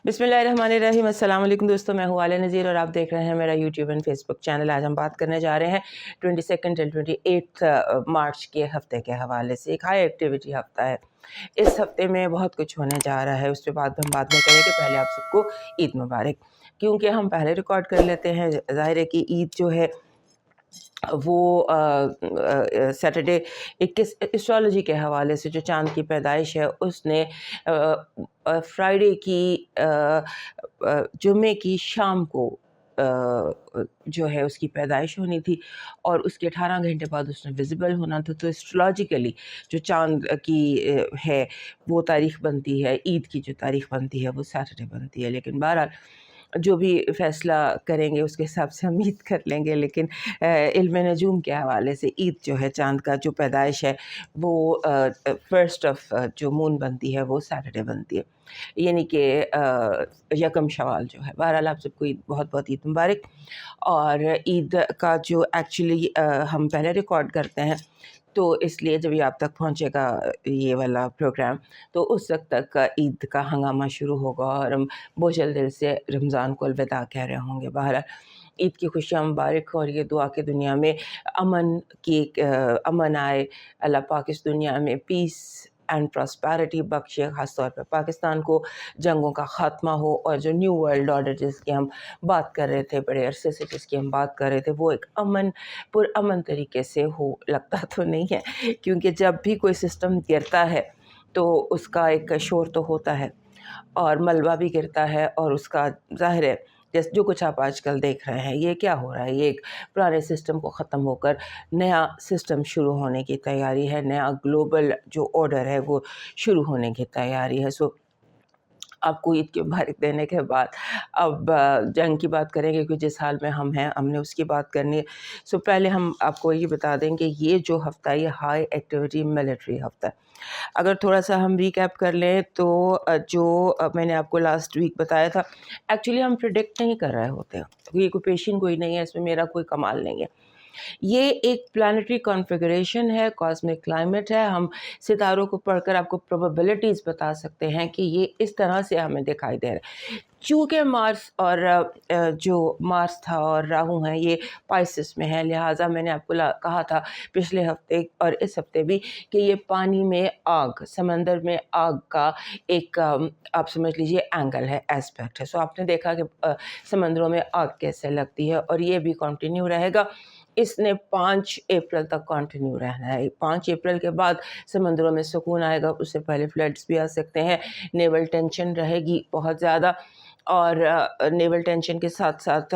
بسم اللہ الرحمن الرحیم۔ السلام علیکم دوستوں، میں ہوں عالیہ نذیر اور آپ دیکھ رہے ہیں میرا YouTube and Facebook channel. آج ہم بات کرنے جا رہے ہیں 22 سے 28 مارچ کے ہفتے کے حوالے سے۔ ایک ہائی ایکٹیویٹی ہفتہ ہے، اس ہفتے میں بہت کچھ ہونے جا رہا ہے، اس پہ بات ہم بعد میں کریں گے۔ پہلے آپ سب کو عید مبارک، کیونکہ ہم پہلے ریکارڈ کر لیتے ہیں۔ ظاہر ہے کہ عید جو ہے وہ سیٹرڈے 21 اسٹرالوجی کے حوالے سے جو چاند کی پیدائش ہے اس نے فرائیڈے کی جمعے کی شام کو جو ہے اس کی پیدائش ہونی تھی، اور اس کے 18 گھنٹے بعد اس نے ویزیبل ہونا تھا۔ تو اسٹرولوجیکلی جو چاند کی ہے وہ تاریخ بنتی ہے، عید کی جو تاریخ بنتی ہے وہ سیٹرڈے بنتی ہے۔ لیکن بہرحال جو بھی فیصلہ کریں گے اس کے حساب سے ہم عید کر لیں گے، لیکن علم نجوم کے حوالے سے عید جو ہے، چاند کا جو پیدائش ہے وہ فرسٹ آف جو مون بنتی ہے وہ سیٹرڈے بنتی ہے، یعنی کہ یکم شوال جو ہے۔ بہرحال آپ سب کو عید بہت بہت عید مبارک۔ اور عید کا جو ایکچولی ہم پہلے ریکارڈ کرتے ہیں، تو اس لیے جب یہ آپ تک پہنچے گا یہ والا پروگرام تو اس وقت تک عید کا ہنگامہ شروع ہوگا اور ہم بوجھل دل سے رمضان کو الوداع کہہ رہے ہوں گے۔ بہرحال عید کی خوشیاں مبارک ہوں، اور یہ دعا کہ دنیا میں امن آئے، اللہ پاک اس دنیا میں پیس اینڈ پراسپیرٹی بخشے، خاص طور پہ پاکستان کو جنگوں کا خاتمہ ہو، اور جو نیو ورلڈ آرڈر جس کی ہم بات کر رہے تھے، بڑے عرصے سے جس کی ہم بات کر رہے تھے، وہ ایک پرامن طریقے سے ہو۔ لگتا تو نہیں ہے، کیونکہ جب بھی کوئی سسٹم گرتا ہے تو اس کا ایک شور تو ہوتا ہے، اور ملبہ بھی گرتا ہے، اور اس کا ظاہر ہے جو کچھ آپ آج کل دیکھ رہے ہیں یہ کیا ہو رہا ہے، یہ ایک پرانے سسٹم کو ختم ہو کر نیا سسٹم شروع ہونے کی تیاری ہے، نیا گلوبل جو آرڈر ہے وہ شروع ہونے کی تیاری ہے۔ آپ کو عید کی مبارک دینے کے بعد اب جنگ کی بات کریں گے، کیونکہ جس حال میں ہم ہیں ہم نے اس کی بات کرنی ہے۔ پہلے ہم آپ کو یہ بتا دیں کہ یہ جو ہفتہ ہے یہ ہائی ایکٹیویٹی ملٹری ہفتہ ہے۔ اگر تھوڑا سا ہم ریکیپ کر لیں تو جو میں نے آپ کو لاسٹ ویک بتایا تھا، ایکچولی ہم پریڈکٹ نہیں کر رہے ہوتے ہیں، یہ کوئی پیشین کوئی نہیں ہے، اس میں میرا کوئی کمال نہیں ہے۔ یہ ایک پلانٹری کانفیگریشن ہے، کاسمک کلائمیٹ ہے۔ ہم ستاروں کو پڑھ کر آپ کو پروبیبلٹیز بتا سکتے ہیں کہ یہ اس طرح سے ہمیں دکھائی دے رہا ہے۔ چونکہ مارس اور جو مارس تھا اور راہو ہیں یہ پائسس میں ہیں، لہٰذا میں نے آپ کو کہا تھا پچھلے ہفتے اور اس ہفتے بھی کہ یہ پانی میں آگ، سمندر میں آگ کا ایک آپ سمجھ لیجئے اینگل ہے، ایسپیکٹ ہے۔ آپ نے دیکھا کہ سمندروں میں آگ کیسے لگتی ہے، اور یہ بھی کنٹینیو رہے گا۔ اس نے 5 اپریل تک کنٹینیو رہنا ہے۔ 5 اپریل کے بعد سمندروں میں سکون آئے گا، اس سے پہلے فلڈز بھی آ سکتے ہیں، نیول ٹینشن رہے گی بہت زیادہ، اور نیول ٹینشن کے ساتھ ساتھ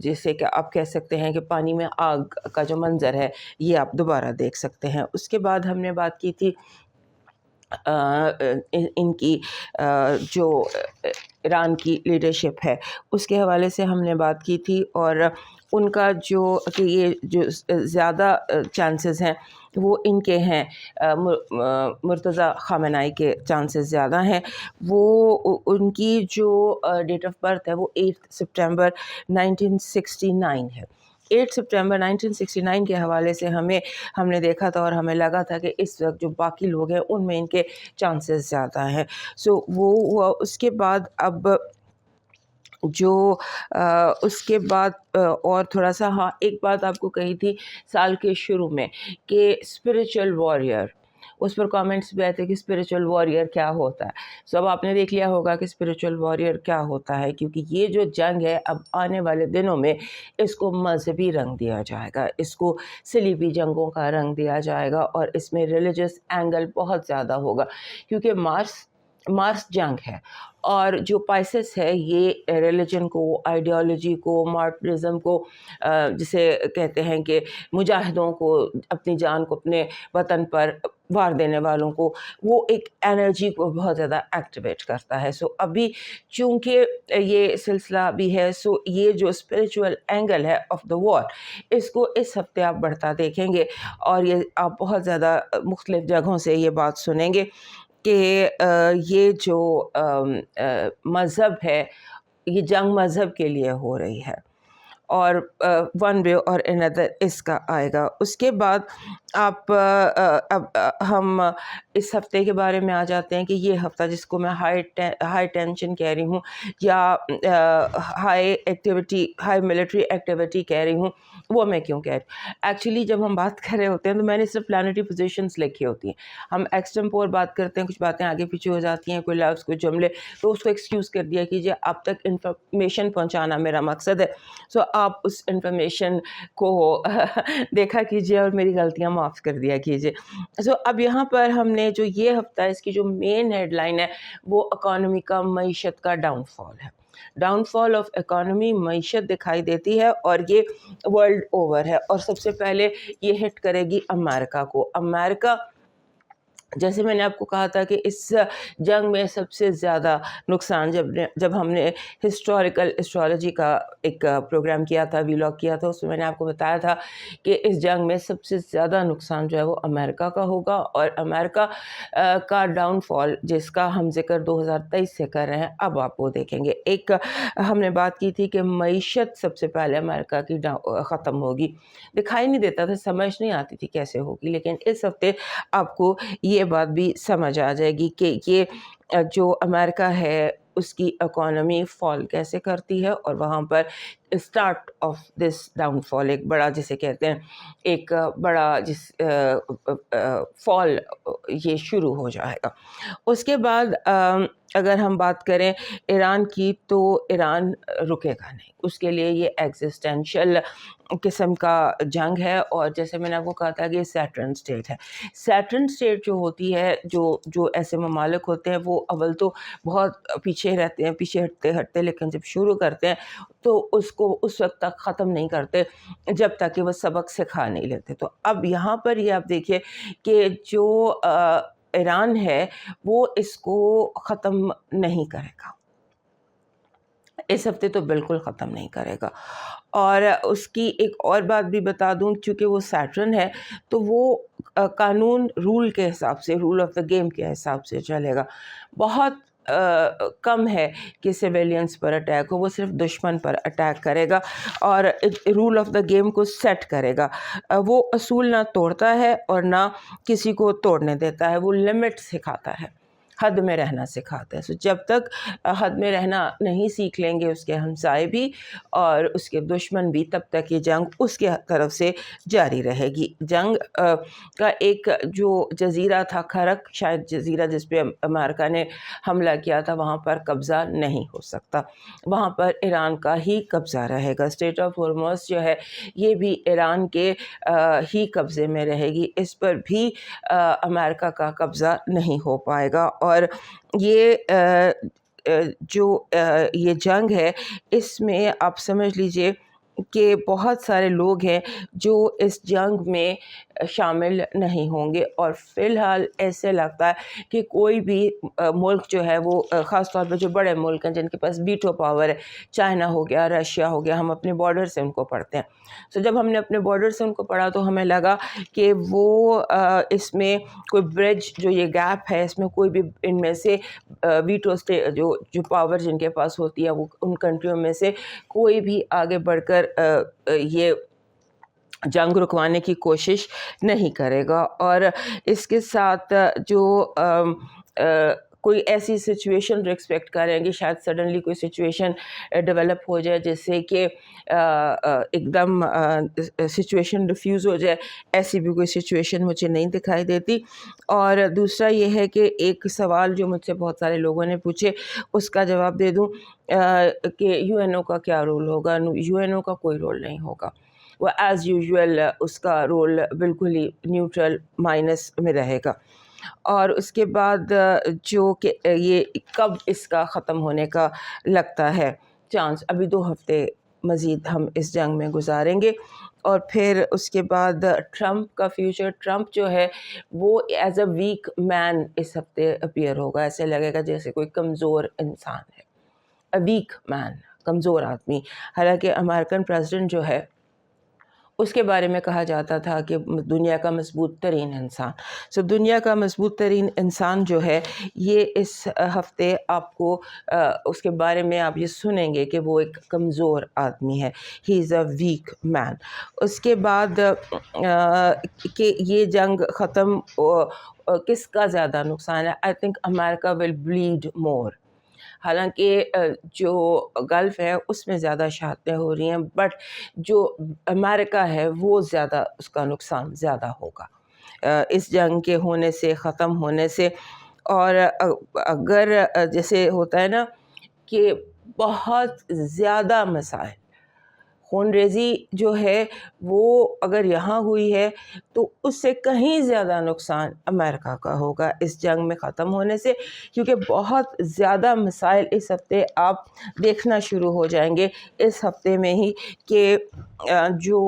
جیسے کہ آپ کہہ سکتے ہیں کہ پانی میں آگ کا جو منظر ہے یہ آپ دوبارہ دیکھ سکتے ہیں۔ اس کے بعد ہم نے بات کی تھی ان کی جو ایران کی لیڈرشپ ہے اس کے حوالے سے ہم نے بات کی تھی، اور ان کا جو کہ یہ جو زیادہ چانسز ہیں وہ ان کے ہیں، مرتضیٰ خامنہ ای کے چانسز زیادہ ہیں۔ وہ ان کی جو ڈیٹ آف برتھ ہے وہ 8 سپٹمبر 1969 ہے۔ 8 سپٹمبر 1969 کے حوالے سے ہم نے دیکھا تھا، اور ہمیں لگا تھا کہ اس وقت جو باقی لوگ ہیں ان میں ان کے چانسز زیادہ ہیں۔ وہ ہوا۔ اس کے بعد اب جو اس کے بعد اور تھوڑا سا ایک بات آپ کو کہی تھی سال کے شروع میں کہ اسپریچول وارئر، اس پر کامنٹس بھی آئے تھے کہ اسپریچول وارئر کیا ہوتا ہے۔ اب آپ نے دیکھ لیا ہوگا کہ اسپریچول وارئر کیا ہوتا ہے، کیونکہ یہ جو جنگ ہے اب آنے والے دنوں میں اس کو مذہبی رنگ دیا جائے گا، اس کو صلیبی جنگوں کا رنگ دیا جائے گا، اور اس میں ریلیجس اینگل بہت زیادہ ہوگا، کیونکہ مارس جنگ ہے، اور جو پائسس ہے یہ ریلیجن کو، آئیڈیالوجی کو، مارٹرزم کو، جسے کہتے ہیں کہ مجاہدوں کو، اپنی جان کو اپنے وطن پر وار دینے والوں کو، وہ ایک انرجی کو بہت زیادہ ایکٹیویٹ کرتا ہے۔ ابھی چونکہ یہ سلسلہ بھی ہے، یہ جو اسپریچول اینگل ہے آف دا وار، اس کو اس ہفتے آپ بڑھتا دیکھیں گے، اور یہ آپ بہت زیادہ مختلف جگہوں سے یہ بات سنیں گے کہ یہ جو مذہب ہے، یہ جنگ مذہب کے لیے ہو رہی ہے، اور ون وے اور اندر اس کا آئے گا. اس کے بعد آپ اب ہم اس ہفتے کے بارے میں آ جاتے ہیں کہ یہ ہفتہ جس کو میں ہائی ٹینشن کہہ رہی ہوں یا ہائی ملٹری ایکٹیویٹی کہہ رہی ہوں، وہ میں کیوں کہہ رہی ہوں؟ ایکچولی جب ہم بات کر رہے ہوتے ہیں تو میں نے صرف پلانٹری پوزیشنز لکھی ہوتی ہیں. ہم ایکسٹمپور بات کرتے ہیں، کچھ باتیں آگے پیچھے ہو جاتی ہیں، کوئی لفظ کوئی جملے، تو اس کو ایکسکیوز کر دیا کیجیے، اب تک انفارمیشن پہنچانا میرا مقصد ہے. سو آپ اس انفارمیشن کو دیکھا کیجیے اور میری غلطیاں معاف کر دیا کیجیے. سو اب یہاں پر ہم نے جو یہ ہفتہ اس کی جو مین ہیڈ لائن ہے وہ اکانومی کا، معیشت کا ڈاؤن فال ہے. ڈاؤن فال آف اکانومی، معیشت دکھائی دیتی ہے اور یہ ورلڈ اوور ہے، اور سب سے پہلے یہ ہٹ کرے گی امریکہ کو. امریکہ، جیسے میں نے آپ کو کہا تھا کہ اس جنگ میں سب سے زیادہ نقصان، جب ہم نے ہسٹوریکل ایسٹرالوجی کا ایک پروگرام کیا تھا، ویلاگ کیا تھا، اس میں نے آپ کو بتایا تھا کہ اس جنگ میں سب سے زیادہ نقصان جو ہے وہ امریکہ کا ہوگا. اور امریکہ کا ڈاؤن فال جس کا ہم ذکر 2023 سے کر رہے ہیں، اب آپ وہ دیکھیں گے. ایک ہم نے بات کی تھی کہ معیشت سب سے پہلے امریکہ کی ختم ہوگی، دکھائی نہیں دیتا تھا، سمجھ نہیں آتی تھی کیسے ہوگی، لیکن اس ہفتے آپ کو یہ بات بھی سمجھ آ جائے گی کہ یہ جو امریکہ ہے اس کی اکانومی فال کیسے کرتی ہے، اور وہاں پر اسٹارٹ آف دس ڈاؤن فال، ایک بڑا جسے کہتے ہیں ایک بڑا فال یہ شروع ہو جائے گا. اس کے بعد اگر ہم بات کریں ایران کی، تو ایران رکے گا نہیں، اس کے لیے یہ ایگزسٹینشل قسم کا جنگ ہے. اور جیسے میں نے آپ کو کہا تھا کہ یہ سیٹرن اسٹیٹ ہے. سیٹرن اسٹیٹ جو ہوتی ہے، جو ایسے ممالک ہوتے ہیں، وہ اول تو بہت پیچھے رہتے ہیں، پیچھے ہٹتے لیکن جب شروع کرتے ہیں تو اس کو اس وقت تک ختم نہیں کرتے جب تک کہ وہ سبق سکھا نہیں لیتے. تو اب یہاں پر یہ آپ دیکھیے کہ جو ایران ہے وہ اس کو ختم نہیں کرے گا، اس ہفتے تو بالکل ختم نہیں کرے گا. اور اس کی ایک اور بات بھی بتا دوں، چونکہ وہ سیٹرن ہے تو وہ قانون رول کے حساب سے، رول آف دا گیم کے حساب سے چلے گا. بہت کم ہے کہ سویلینس پر اٹیک ہو، وہ صرف دشمن پر اٹیک کرے گا اور رول آف دا گیم کو سیٹ کرے گا. وہ اصول نہ توڑتا ہے اور نہ کسی کو توڑنے دیتا ہے، وہ لمٹ سکھاتا ہے، حد میں رہنا سکھاتا ہے. سو جب تک حد میں رہنا نہیں سیکھ لیں گے اس کے ہمسائے بھی اور اس کے دشمن بھی، تب تک یہ جنگ اس کے طرف سے جاری رہے گی. جنگ کا ایک جو جزیرہ تھا کھرک، شاید جزیرہ جس پہ امریکہ نے حملہ کیا تھا، وہاں پر قبضہ نہیں ہو سکتا، وہاں پر ایران کا ہی قبضہ رہے گا. اسٹیٹ آف ہورموز جو ہے یہ بھی ایران کے ہی قبضے میں رہے گی، اس پر بھی امریکہ کا قبضہ نہیں ہو پائے گا. اور یہ جو یہ جنگ ہے، اس میں آپ سمجھ لیجئے کہ بہت سارے لوگ ہیں جو اس جنگ میں شامل نہیں ہوں گے. اور فی الحال ایسے لگتا ہے کہ کوئی بھی ملک جو ہے وہ، خاص طور پہ جو بڑے ملک ہیں جن کے پاس ویٹو پاور ہے، چائنا ہو گیا، رشیا ہو گیا، ہم اپنے بارڈر سے ان کو پڑھتے ہیں. سو جب ہم نے اپنے بارڈر سے ان کو پڑھا تو ہمیں لگا کہ وہ اس میں کوئی برج، جو یہ گیپ ہے، اس میں کوئی بھی ان میں سے ویٹو جو پاور جن کے پاس ہوتی ہے، وہ ان کنٹریوں میں سے کوئی بھی آگے بڑھ کر یہ جنگ رکوانے کی کوشش نہیں کرے گا. اور اس کے ساتھ جو کوئی ایسی سچویشن جو ایکسپیکٹ کریں گے، شاید سڈنلی کوئی سچویشن ڈیولپ ہو جائے جس سے کہ ایک دم سچویشن ڈیفیوز ہو جائے، ایسی بھی کوئی سچویشن مجھے نہیں دکھائی دیتی. اور دوسرا یہ ہے کہ ایک سوال جو مجھ سے بہت سارے لوگوں نے پوچھے، اس کا جواب دے دوں کہ یو این او کا کیا رول ہوگا. یو این او کا کوئی رول نہیں ہوگا، وہ ایز یوزول اس کا رول بالکل ہی نیوٹرل مائنس میں رہے گا. اور اس کے بعد جو کہ یہ کب اس کا ختم ہونے کا لگتا ہے چانس، ابھی 2 ہفتے مزید ہم اس جنگ میں گزاریں گے. اور پھر اس کے بعد ٹرمپ کا فیوچر، ٹرمپ جو ہے وہ ایز اے ویک مین اس ہفتے اپیئر ہوگا، ایسے لگے گا جیسے کوئی کمزور انسان ہے، اے ویک مین، کمزور آدمی. حالانکہ امریکن پریزیڈنٹ جو ہے اس کے بارے میں کہا جاتا تھا کہ دنیا کا مضبوط ترین انسان. دنیا کا مضبوط ترین انسان جو ہے یہ اس ہفتے آپ کو اس کے بارے میں آپ یہ سنیں گے کہ وہ ایک کمزور آدمی ہے. ہی از اے ویک مین. اس کے بعد کہ یہ جنگ ختم کس کا زیادہ نقصان ہے؟ I think America will bleed more. حالانکہ جو گلف ہے اس میں زیادہ شہادتیں ہو رہی ہیں، بٹ جو امریکہ ہے وہ زیادہ اس کا نقصان زیادہ ہوگا اس جنگ کے ہونے سے، ختم ہونے سے. اور اگر جیسے ہوتا ہے نا کہ بہت زیادہ مسائل، خون ریزی جو ہے وہ اگر یہاں ہوئی ہے تو اس سے کہیں زیادہ نقصان امریکہ کا ہوگا اس جنگ میں ختم ہونے سے، کیونکہ بہت زیادہ مسائل اس ہفتے آپ دیکھنا شروع ہو جائیں گے اس ہفتے میں ہی کہ جو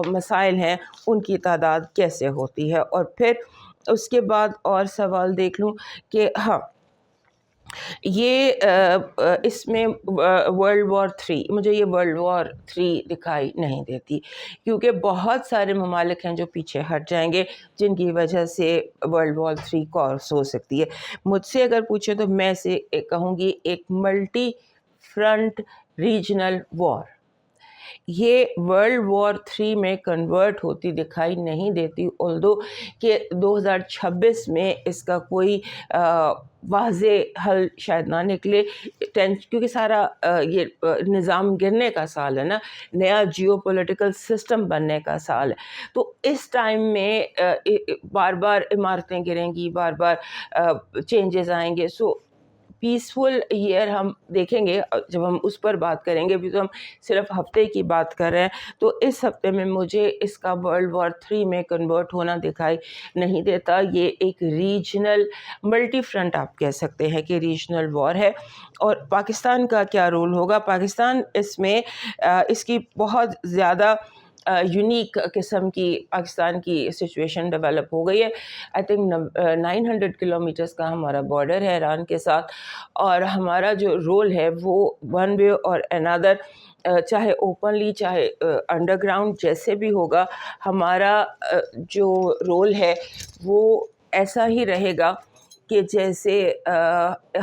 مسائل ہیں ان کی تعداد کیسے ہوتی ہے. اور پھر اس کے بعد اور سوال دیکھ لوں کہ ہاں یہ اس میں ورلڈ وار 3، مجھے یہ ورلڈ وار 3 دکھائی نہیں دیتی، کیونکہ بہت سارے ممالک ہیں جو پیچھے ہٹ جائیں گے جن کی وجہ سے ورلڈ وار 3 کورس ہو سکتی ہے. مجھ سے اگر پوچھیں تو میں سے کہوں گی ایک ملٹی فرنٹ ریجنل وار. یہ ورلڈ وار 3 میں کنورٹ ہوتی دکھائی نہیں دیتی، although کہ 2026 میں اس کا کوئی واضح حل شاید نہ نکلے، کیونکہ سارا یہ نظام گرنے کا سال ہے نا، نیا جیو پولیٹیکل سسٹم بننے کا سال ہے. تو اس ٹائم میں بار بار عمارتیں گریں گی، بار بار چینجز آئیں گے. پیسفل ایئر ہم دیکھیں گے جب ہم اس پر بات کریں گے. ابھی تو ہم صرف ہفتے کی بات کر رہے ہیں، تو اس ہفتے میں مجھے اس کا ورلڈ وار 3 میں کنورٹ ہونا دکھائی نہیں دیتا. یہ ایک ریجنل ملٹی فرنٹ آپ کہہ سکتے ہیں کہ ریجنل وار ہے. اور پاکستان کا کیا رول ہوگا؟ پاکستان اس میں اس کی بہت زیادہ یونیک قسم کی پاکستان کی سچویشن ڈیولپ ہو گئی ہے. آئی تھنک 900 کلومیٹرز کا ہمارا بارڈر ہے ایران کے ساتھ، اور ہمارا جو رول ہے وہ ون وے اور انادر، چاہے اوپنلی چاہے انڈر گراؤنڈ جیسے بھی ہوگا، ہمارا جو رول ہے وہ ایسا ہی رہے گا کہ جیسے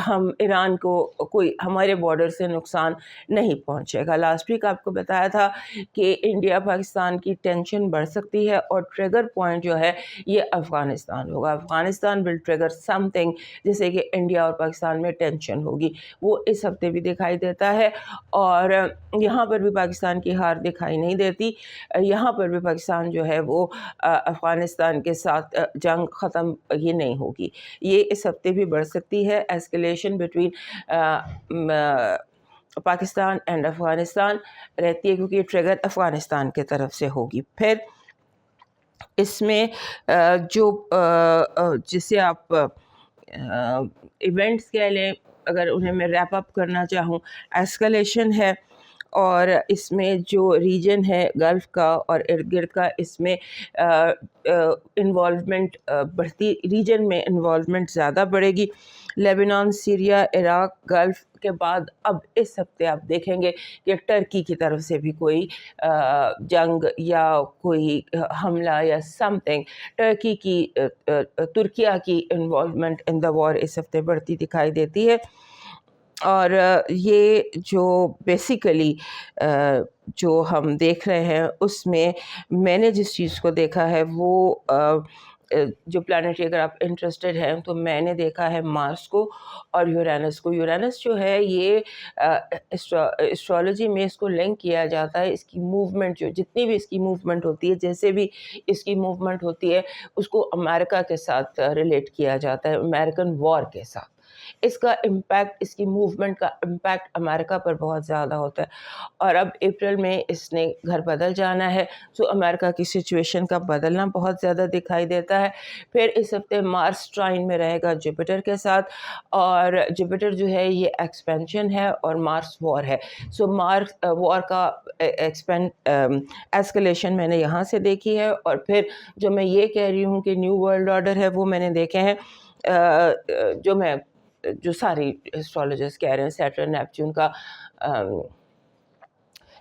ہم ایران کو کوئی ہمارے بارڈر سے نقصان نہیں پہنچے گا. لاسٹ ویک آپ کو بتایا تھا کہ انڈیا پاکستان کی ٹینشن بڑھ سکتی ہے، اور ٹریگر پوائنٹ جو ہے یہ افغانستان ہوگا. افغانستان ول ٹریگر سم تھنگ، جیسے کہ انڈیا اور پاکستان میں ٹینشن ہوگی. وہ اس ہفتے بھی دکھائی دیتا ہے، اور یہاں پر بھی پاکستان کی ہار دکھائی نہیں دیتی. یہاں پر بھی پاکستان جو ہے وہ افغانستان کے ساتھ جنگ ختم یہ نہیں ہوگی. یہ اس ہفتے بھی بڑھ سکتی ہے. Escalation between Pakistan and Afghanistan رہتی ہے، کیونکہ یہ ٹریگر افغانستان کی طرف سے ہوگی. پھر اس میں جو جسے آپ ایونٹس کہہ لیں، اگر انہیں میں ریپ اپ کرنا چاہوں، ایسکلیشن ہے. اور اس میں جو ریجن ہے گلف کا اور ارد گرد کا، اس میں انوالومنٹ بڑھتی، ریجن میں انوالومنٹ زیادہ بڑھے گی. لیبنان، سیریا، عراق، گلف کے بعد اب اس ہفتے آپ دیکھیں گے کہ ٹرکی کی طرف سے بھی کوئی جنگ یا کوئی حملہ یا سم تھنگ، ترکیہ کی انوالومنٹ ان دا وار اس ہفتے بڑھتی دکھائی دیتی ہے. اور یہ جو بیسیکلی جو ہم دیکھ رہے ہیں اس میں نے جس چیز کو دیکھا ہے وہ جو پلانٹری، اگر آپ انٹرسٹڈ ہیں تو میں نے دیکھا ہے مارس کو اور یورینس کو. یورینس جو ہے یہ ایسٹرالوجی میں اس کو لنک کیا جاتا ہے، اس کی موومنٹ جتنی بھی اس کی موومنٹ ہوتی ہے، جیسے بھی اس کی موومنٹ ہوتی ہے، اس کو امریکہ کے ساتھ ریلیٹ کیا جاتا ہے، امریکن وار کے ساتھ. اس کا امپیکٹ، اس کی موومنٹ کا امپیکٹ امریکہ پر بہت زیادہ ہوتا ہے. اور اب اپریل میں اس نے گھر بدل جانا ہے، امریکہ کی سچویشن کا بدلنا بہت زیادہ دکھائی دیتا ہے. پھر اس ہفتے مارس ٹرائن میں رہے گا جوپیٹر کے ساتھ، اور جوپیٹر جو ہے یہ ایکسپینشن ہے اور مارس وار ہے. مارس وار کا ایسکلیشن میں نے یہاں سے دیکھی ہے. اور پھر جو میں یہ کہہ رہی ہوں کہ نیو ورلڈ آرڈر ہے، وہ میں نے دیکھے ہیں جو ساری ایسٹرالوجرز کہہ رہے ہیں. سیٹرن، نیپچون کا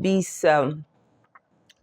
20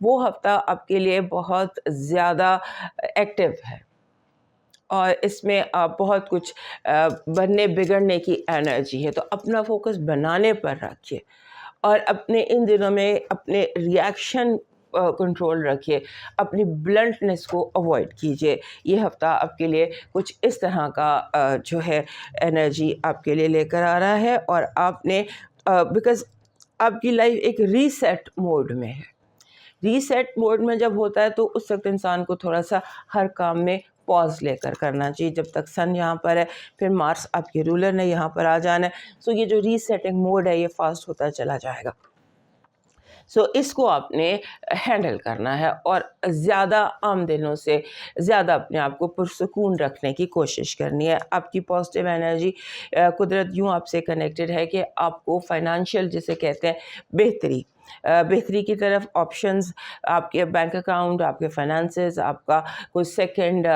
وہ ہفتہ آپ کے لیے بہت زیادہ ایکٹیو ہے اور اس میں آپ بہت کچھ بننے بگڑنے کی انرجی ہے. تو اپنا فوکس بنانے پر رکھیے اور اپنے ان دنوں میں اپنے ریاکشن کنٹرول رکھیے, اپنی بلنٹنس کو اوائڈ کیجیے. یہ ہفتہ آپ کے لیے کچھ اس طرح کا جو ہے انرجی آپ کے لیے لے کر آ رہا ہے, اور آپ نے بیکاز آپ کی لائف ایک ریسیٹ موڈ میں ہے. ریسیٹ موڈ میں جب ہوتا ہے تو اس وقت انسان کو تھوڑا سا ہر کام میں پاز لے کر کرنا چاہیے. جب تک سن یہاں پر ہے, پھر مارس آپ کے رولر نے یہاں پر آ جانا ہے, سو یہ جو ریسیٹنگ موڈ ہے یہ فاسٹ ہوتا چلا جائے گا. سو اس کو آپ نے ہینڈل کرنا ہے اور زیادہ آمدنوں سے زیادہ اپنے آپ کو پرسکون رکھنے کی کوشش کرنی ہے. آپ کی پازیٹیو انرجی قدرت یوں آپ سے کنیکٹڈ ہے کہ آپ کو فائنانشیل جسے کہتے ہیں بہتری کی طرف آپشنز, آپ کے بینک اکاؤنٹ, آپ کے فائنانسز, آپ کا کوئی سیکنڈ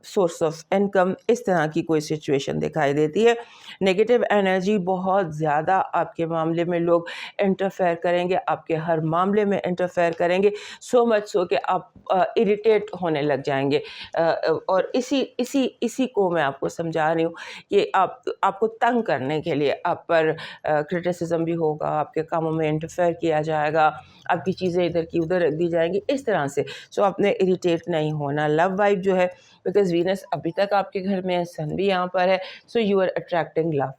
سورس آف انکم, اس طرح کی کوئی سچویشن دکھائی دیتی ہے. نگیٹو انرجی بہت زیادہ آپ کے معاملے میں لوگ انٹرفیئر کریں گے, آپ کے ہر معاملے میں انٹرفیئر کریں گے, سو مچ سو کہ آپ اریٹیٹ ہونے لگ جائیں گے. اور اسی کو میں آپ کو سمجھا رہی ہوں کہ آپ کو تنگ کرنے کے لیے آپ پر کرٹیسزم بھی ہوگا, آپ کے کاموں میں انٹرفیئر کیا جائے گا, آپ کی چیزیں ادھر کی ادھر رکھ دی جائیں گی, اس طرح سے. سو آپ نے اریٹیٹ نہیں ہونا. لو وائب جو ہے, بیکاز وینس ابھی تک آپ کے گھر میں ہے, سن بھی یہاں پر ہے, so you are attracting love.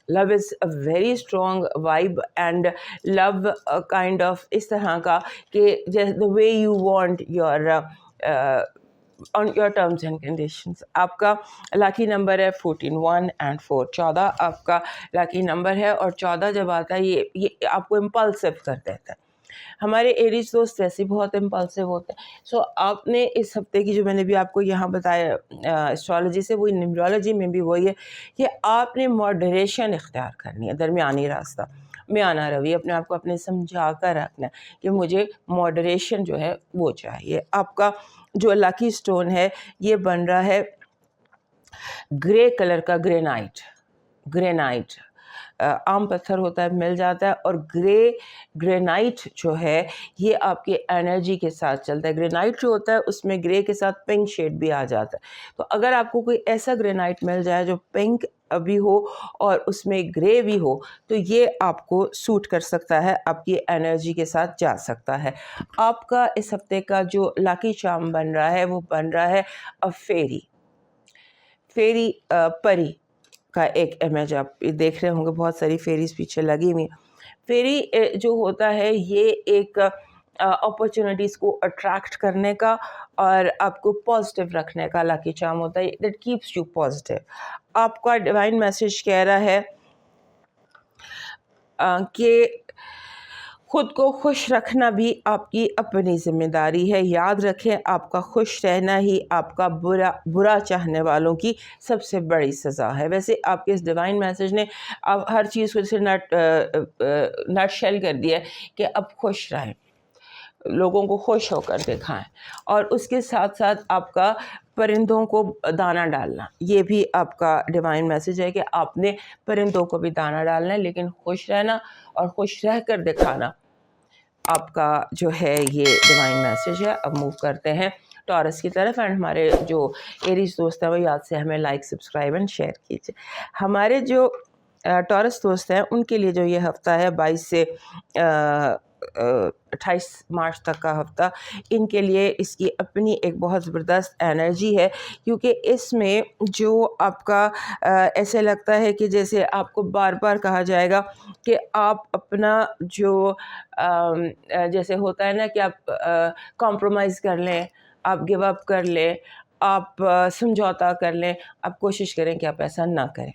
Love is a very strong vibe and love kind of اس طرح کا کہ the way you want your on your terms and conditions. آپ کا لاکی نمبر ہے 14 1 and 4. 14 آپ کا لاکی نمبر ہے, اور 14 جب آتا ہے یہ آپ کو امپلسو کر دیتا ہے. ہمارے ایریز دوست ویسے بہت امپلسو ہوتے ہیں. سو آپ نے اس ہفتے کی جو میں نے بھی آپ کو یہاں بتایا اسٹرالوجی سے, وہی نیورولوجی میں بھی وہی ہے کہ آپ نے ماڈریشن اختیار کرنی ہے, درمیانی راستہ, میانہ روی, اپنے آپ کو اپنے سمجھا کر رکھنا ہے کہ مجھے ماڈریشن جو ہے وہ چاہیے. آپ کا جو لاکی سٹون ہے یہ بن رہا ہے گرے کلر کا گرینائٹ. عام پتھر ہوتا ہے, مل جاتا ہے, اور گرینائٹ جو ہے یہ آپ کے انرجی کے ساتھ چلتا ہے. گرینائٹ جو ہوتا ہے اس میں گرے کے ساتھ پنک شیڈ بھی آ جاتا ہے. تو اگر آپ کو کوئی ایسا گرینائٹ مل جائے جو پنک بھی ہو اور اس میں گرے بھی ہو, تو یہ آپ کو سوٹ کر سکتا ہے, آپ کی انرجی کے ساتھ جا سکتا ہے. آپ کا اس ہفتے کا جو لاکی چارم بن رہا ہے وہ بن رہا ہے فیری پری کا ایک امیج. آپ دیکھ رہے ہوں گے بہت ساری فیریز پیچھے لگی ہوئی. فیری جو ہوتا ہے یہ ایک اپرچونیٹیز کو اٹریکٹ کرنے کا اور آپ کو پازیٹیو رکھنے کا لاکی چارم ہوتا ہے. That keeps you positive. آپ کا ڈیوائن میسج کہہ رہا ہے کہ خود کو خوش رکھنا بھی آپ کی اپنی ذمہ داری ہے. یاد رکھیں آپ کا خوش رہنا ہی آپ کا برا چاہنے والوں کی سب سے بڑی سزا ہے. ویسے آپ کے اس ڈیوائن میسج نے آپ ہر چیز کو جیسے نٹ شیل کر دیا ہے کہ اب خوش رہیں, لوگوں کو خوش ہو کر دکھائیں, اور اس کے ساتھ ساتھ آپ کا پرندوں کو دانہ ڈالنا, یہ بھی آپ کا ڈیوائن میسج ہے کہ آپ نے پرندوں کو بھی دانہ ڈالنا ہے, لیکن خوش رہنا اور خوش رہ کر دکھانا آپ کا جو ہے یہ ڈیوائن میسج ہے. اب موو کرتے ہیں ٹورس کی طرف, اینڈ ہمارے جو ایریز دوست ہیں وہ یاد سے ہمیں لائک, سبسکرائب اینڈ شیئر کیجیے. ہمارے جو ٹورس دوست ہیں ان کے لیے جو یہ ہفتہ ہے 22 سے 28 مارچ تک کا ہفتہ, ان کے لیے اس کی اپنی ایک بہت زبردست انرجی ہے, کیونکہ اس میں جو آپ کا ایسے لگتا ہے کہ جیسے آپ کو بار بار کہا جائے گا کہ آپ اپنا جو جیسے ہوتا ہے نا کہ آپ کمپرومائز کر لیں, آپ گیو اپ کر لیں, آپ سمجھوتا کر لیں, آپ کوشش کریں کہ آپ ایسا نہ کریں.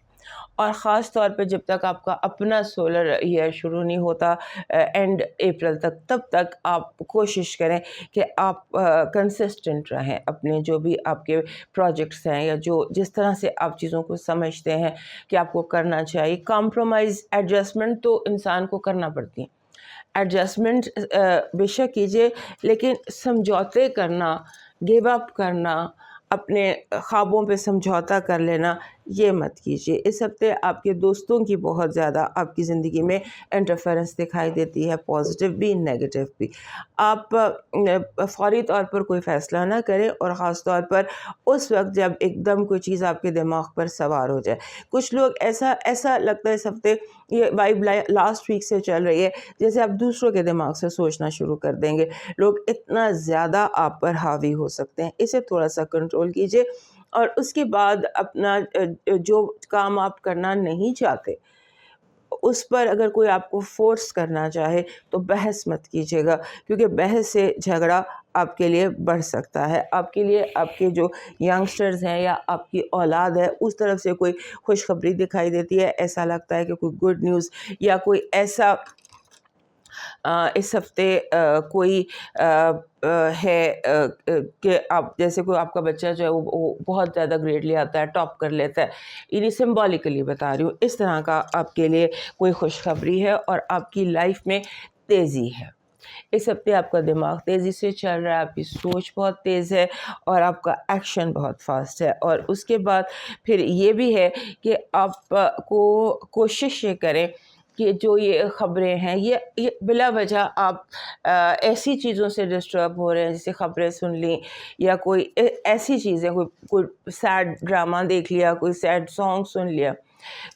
اور خاص طور پہ جب تک آپ کا اپنا سولر ایئر شروع نہیں ہوتا اینڈ اپریل تک, تب تک آپ کوشش کریں کہ آپ کنسسٹنٹ رہیں اپنے جو بھی آپ کے پروجیکٹس ہیں یا جو جس طرح سے آپ چیزوں کو سمجھتے ہیں کہ آپ کو کرنا چاہیے. کمپرومائز, ایڈجسٹمنٹ تو انسان کو کرنا پڑتی ہیں, ایڈجسٹمنٹ بے شک کیجیے, لیکن سمجھوتے کرنا, گیو اپ کرنا, اپنے خوابوں پہ سمجھوتا کر لینا, یہ مت کیجیے. اس ہفتے آپ کے دوستوں کی بہت زیادہ آپ کی زندگی میں انٹرفیرنس دکھائی دیتی ہے، پازیٹیو بھی نیگیٹو بھی. آپ فوری طور پر کوئی فیصلہ نہ کریں، اور خاص طور پر اس وقت جب ایک دم کوئی چیز آپ کے دماغ پر سوار ہو جائے. کچھ لوگ ایسا لگتا ہے اس ہفتے یہ وائب لاسٹ ویک سے چل رہی ہے جیسے آپ دوسروں کے دماغ سے سوچنا شروع کر دیں گے. لوگ اتنا زیادہ آپ پر حاوی ہو سکتے ہیں، اسے تھوڑا سا کنٹرول کیجیے. اور اس کے بعد اپنا جو کام آپ کرنا نہیں چاہتے اس پر اگر کوئی آپ کو فورس کرنا چاہے تو بحث مت کیجیے گا، کیونکہ بحث سے جھگڑا آپ کے لیے بڑھ سکتا ہے. آپ کے لیے آپ کے جو ینگسٹرز ہیں یا آپ کی اولاد ہے اس طرف سے کوئی خوشخبری دکھائی دیتی ہے. ایسا لگتا ہے کہ کوئی گڈ نیوز یا کوئی ایسا اس ہفتے کوئی ہے کہ آپ جیسے کوئی آپ کا بچہ جو ہے وہ بہت زیادہ گریڈ لے آتا ہے، ٹاپ کر لیتا ہے. انہیں سمبولیکلی بتا رہی ہوں، اس طرح کا آپ کے لیے کوئی خوشخبری ہے. اور آپ کی لائف میں تیزی ہے. اس ہفتے آپ کا دماغ تیزی سے چل رہا ہے، آپ کی سوچ بہت تیز ہے اور آپ کا ایکشن بہت فاسٹ ہے. اور اس کے بعد پھر یہ بھی ہے کہ آپ کو کوشش یہ کریں کہ جو یہ خبریں ہیں یہ بلا وجہ آپ ایسی چیزوں سے ڈسٹرب ہو رہے ہیں، جیسے خبریں سن لیں یا کوئی ایسی چیزیں، کوئی سیڈ ڈرامہ دیکھ لیا، کوئی سیڈ سانگ سن لیا،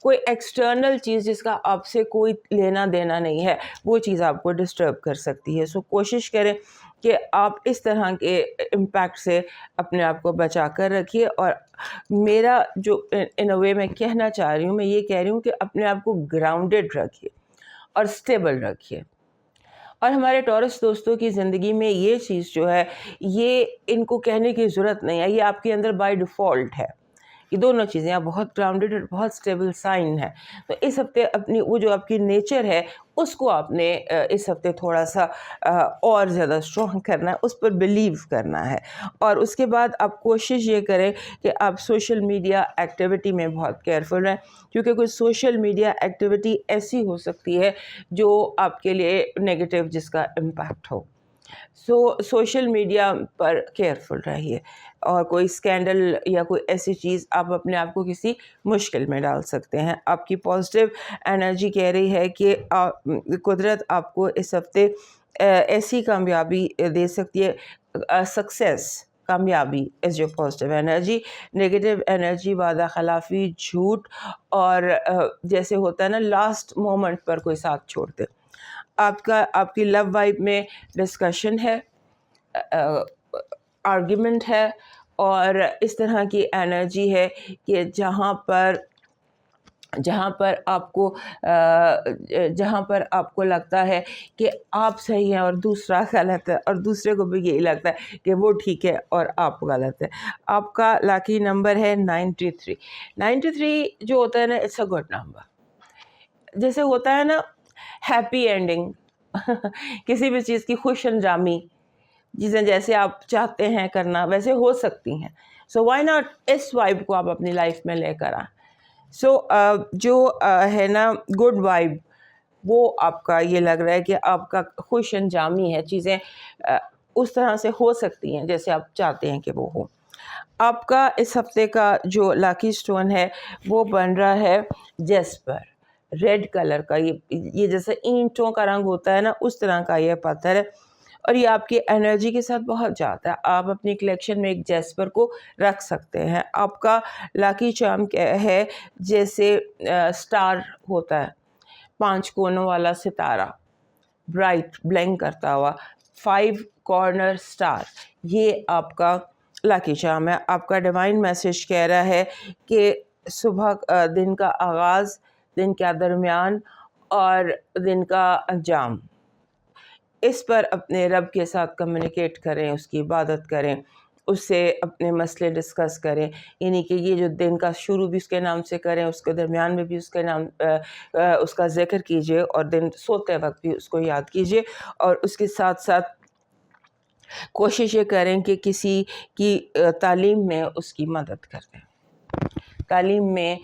کوئی ایکسٹرنل چیز جس کا آپ سے کوئی لینا دینا نہیں ہے، وہ چیز آپ کو ڈسٹرب کر سکتی ہے. سو کوشش کریں کہ آپ اس طرح کے امپیکٹ سے اپنے آپ کو بچا کر رکھیے. اور میرا جو ان اے وے میں کہنا چاہ رہی ہوں، میں یہ کہہ رہی ہوں کہ اپنے آپ کو گراؤنڈڈ رکھیے اور اسٹیبل رکھیے. اور ہمارے ٹورس دوستوں کی زندگی میں یہ چیز جو ہے، یہ ان کو کہنے کی ضرورت نہیں ہے، یہ آپ کے اندر بائی ڈیفالٹ ہے. یہ دونوں چیزیں آپ بہت گراؤنڈڈ اور بہت اسٹیبل سائن ہے. تو اس ہفتے اپنی وہ جو آپ کی نیچر ہے اس کو آپ نے اس ہفتے تھوڑا سا اور زیادہ اسٹرانگ کرنا ہے، اس پر بلیو کرنا ہے. اور اس کے بعد آپ کوشش یہ کریں کہ آپ سوشل میڈیا ایکٹیویٹی میں بہت کیئرفل رہیں، کیونکہ کوئی سوشل میڈیا ایکٹیویٹی ایسی ہو سکتی ہے جو آپ کے لیے نیگیٹو جس کا امپیکٹ ہو. سوشل میڈیا پر کیئرفل رہیے. اور کوئی اسکینڈل یا کوئی ایسی چیز آپ اپنے آپ کو کسی مشکل میں ڈال سکتے ہیں. آپ کی پازیٹیو انرجی کہہ رہی ہے کہ قدرت آپ کو اس ہفتے ایسی کامیابی دے سکتی ہے. سکسیس، کامیابی از جو پازیٹیو انرجی. نیگیٹو انرجی، وعدہ خلافی، جھوٹ، اور جیسے ہوتا ہے نا لاسٹ مومنٹ پر کوئی ساتھ چھوڑ دے. آپ کی لو وائب میں ڈسکشن ہے، آرگیومنٹ ہے، اور اس طرح کی انرجی ہے کہ جہاں پر آپ کو لگتا ہے کہ آپ صحیح ہیں اور دوسرا غلط ہے، اور دوسرے کو بھی یہی لگتا ہے کہ وہ ٹھیک ہے اور آپ غلط ہے. آپ کا لاکی نمبر ہے 93. 93 جو ہوتا ہے نا، اٹس اے گڈ نمبر. جیسے ہوتا ہے نا ہیپی اینڈنگ، کسی بھی چیز کی خوش انجامی، چیزیں جیسے آپ چاہتے ہیں کرنا ویسے ہو سکتی ہیں. سو وائی ناٹ اس وائب کو آپ اپنی لائف میں لے کر آئیں. سو جو ہے نا گڈ وائب، وہ آپ کا یہ لگ رہا ہے کہ آپ کا خوش انجامی ہے، چیزیں اس طرح سے ہو سکتی ہیں جیسے آپ چاہتے ہیں کہ وہ ہو. آپ کا اس ہفتے کا جو لاکی سٹون ہے وہ بن رہا ہے جیسپر، ریڈ کلر کا. یہ جیسے اینٹوں کا رنگ ہوتا ہے نا، اس طرح کا یہ پتھر ہے، اور یہ آپ کی انرجی کے ساتھ بہت جاتا ہے. آپ اپنی کلیکشن میں ایک جیسپر کو رکھ سکتے ہیں. آپ کا لاکی چارم ہے جیسے سٹار ہوتا ہے، 5 کونوں والا ستارہ، برائٹ بلینک کرتا ہوا 5 کارنر سٹار. یہ آپ کا لاکی چارم ہے. آپ کا ڈیوائن میسج کہہ رہا ہے کہ صبح دن کا آغاز، دن کا درمیان اور دن کا انجام، اس پر اپنے رب کے ساتھ کمیونیکیٹ کریں، اس کی عبادت کریں، اس سے اپنے مسئلے ڈسکس کریں. یعنی کہ یہ جو دن کا شروع بھی اس کے نام سے کریں، اس کے درمیان میں بھی اس کے نام اس کا ذکر کیجئے، اور دن سوتے وقت بھی اس کو یاد کیجئے. اور اس کے ساتھ ساتھ کوشش یہ کریں کہ کسی کی تعلیم میں اس کی مدد کریں. تعلیم میں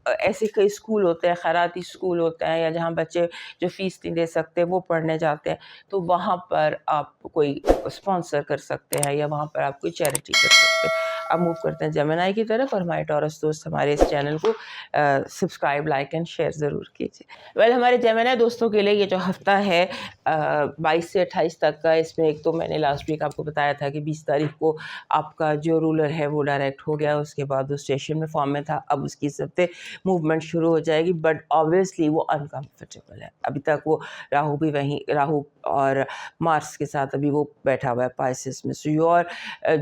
ایسے کئی اسکول ہوتے ہیں، خیراتی اسکول ہوتے ہیں، یا جہاں بچے جو فیس نہیں دے سکتے وہ پڑھنے جاتے ہیں، تو وہاں پر آپ کوئی اسپانسر کر سکتے ہیں، یا وہاں پر آپ کوئی چیریٹی کر سکتے ہیں. اب موو کرتے ہیں جیمنائی کی طرف، اور ہمارے ٹورس دوست ہمارے اس چینل کو سبسکرائب، لائک اینڈ شیئر ضرور کیجیے۔ ہمارے جیمنائی دوستوں کے لیے یہ جو ہفتہ ہے 22 سے 28 تک کا، اس میں ایک تو میں نے لاسٹ ویک آپ کو بتایا تھا کہ 20 تاریخ کو آپ کا جو رولر ہے وہ ڈائریکٹ ہو گیا، اس کے بعد وہ اسٹیشن میں فارم میں تھا، اب اس کی اس ہفتے موومنٹ شروع ہو جائے گی، بٹ آبویسلی وہ انکمفرٹیبل ہے۔ ابھی تک وہ راہو بھی وہیں، راہو اور مارس کے ساتھ ابھی وہ بیٹھا ہوا ہے پائسس میں، سو یور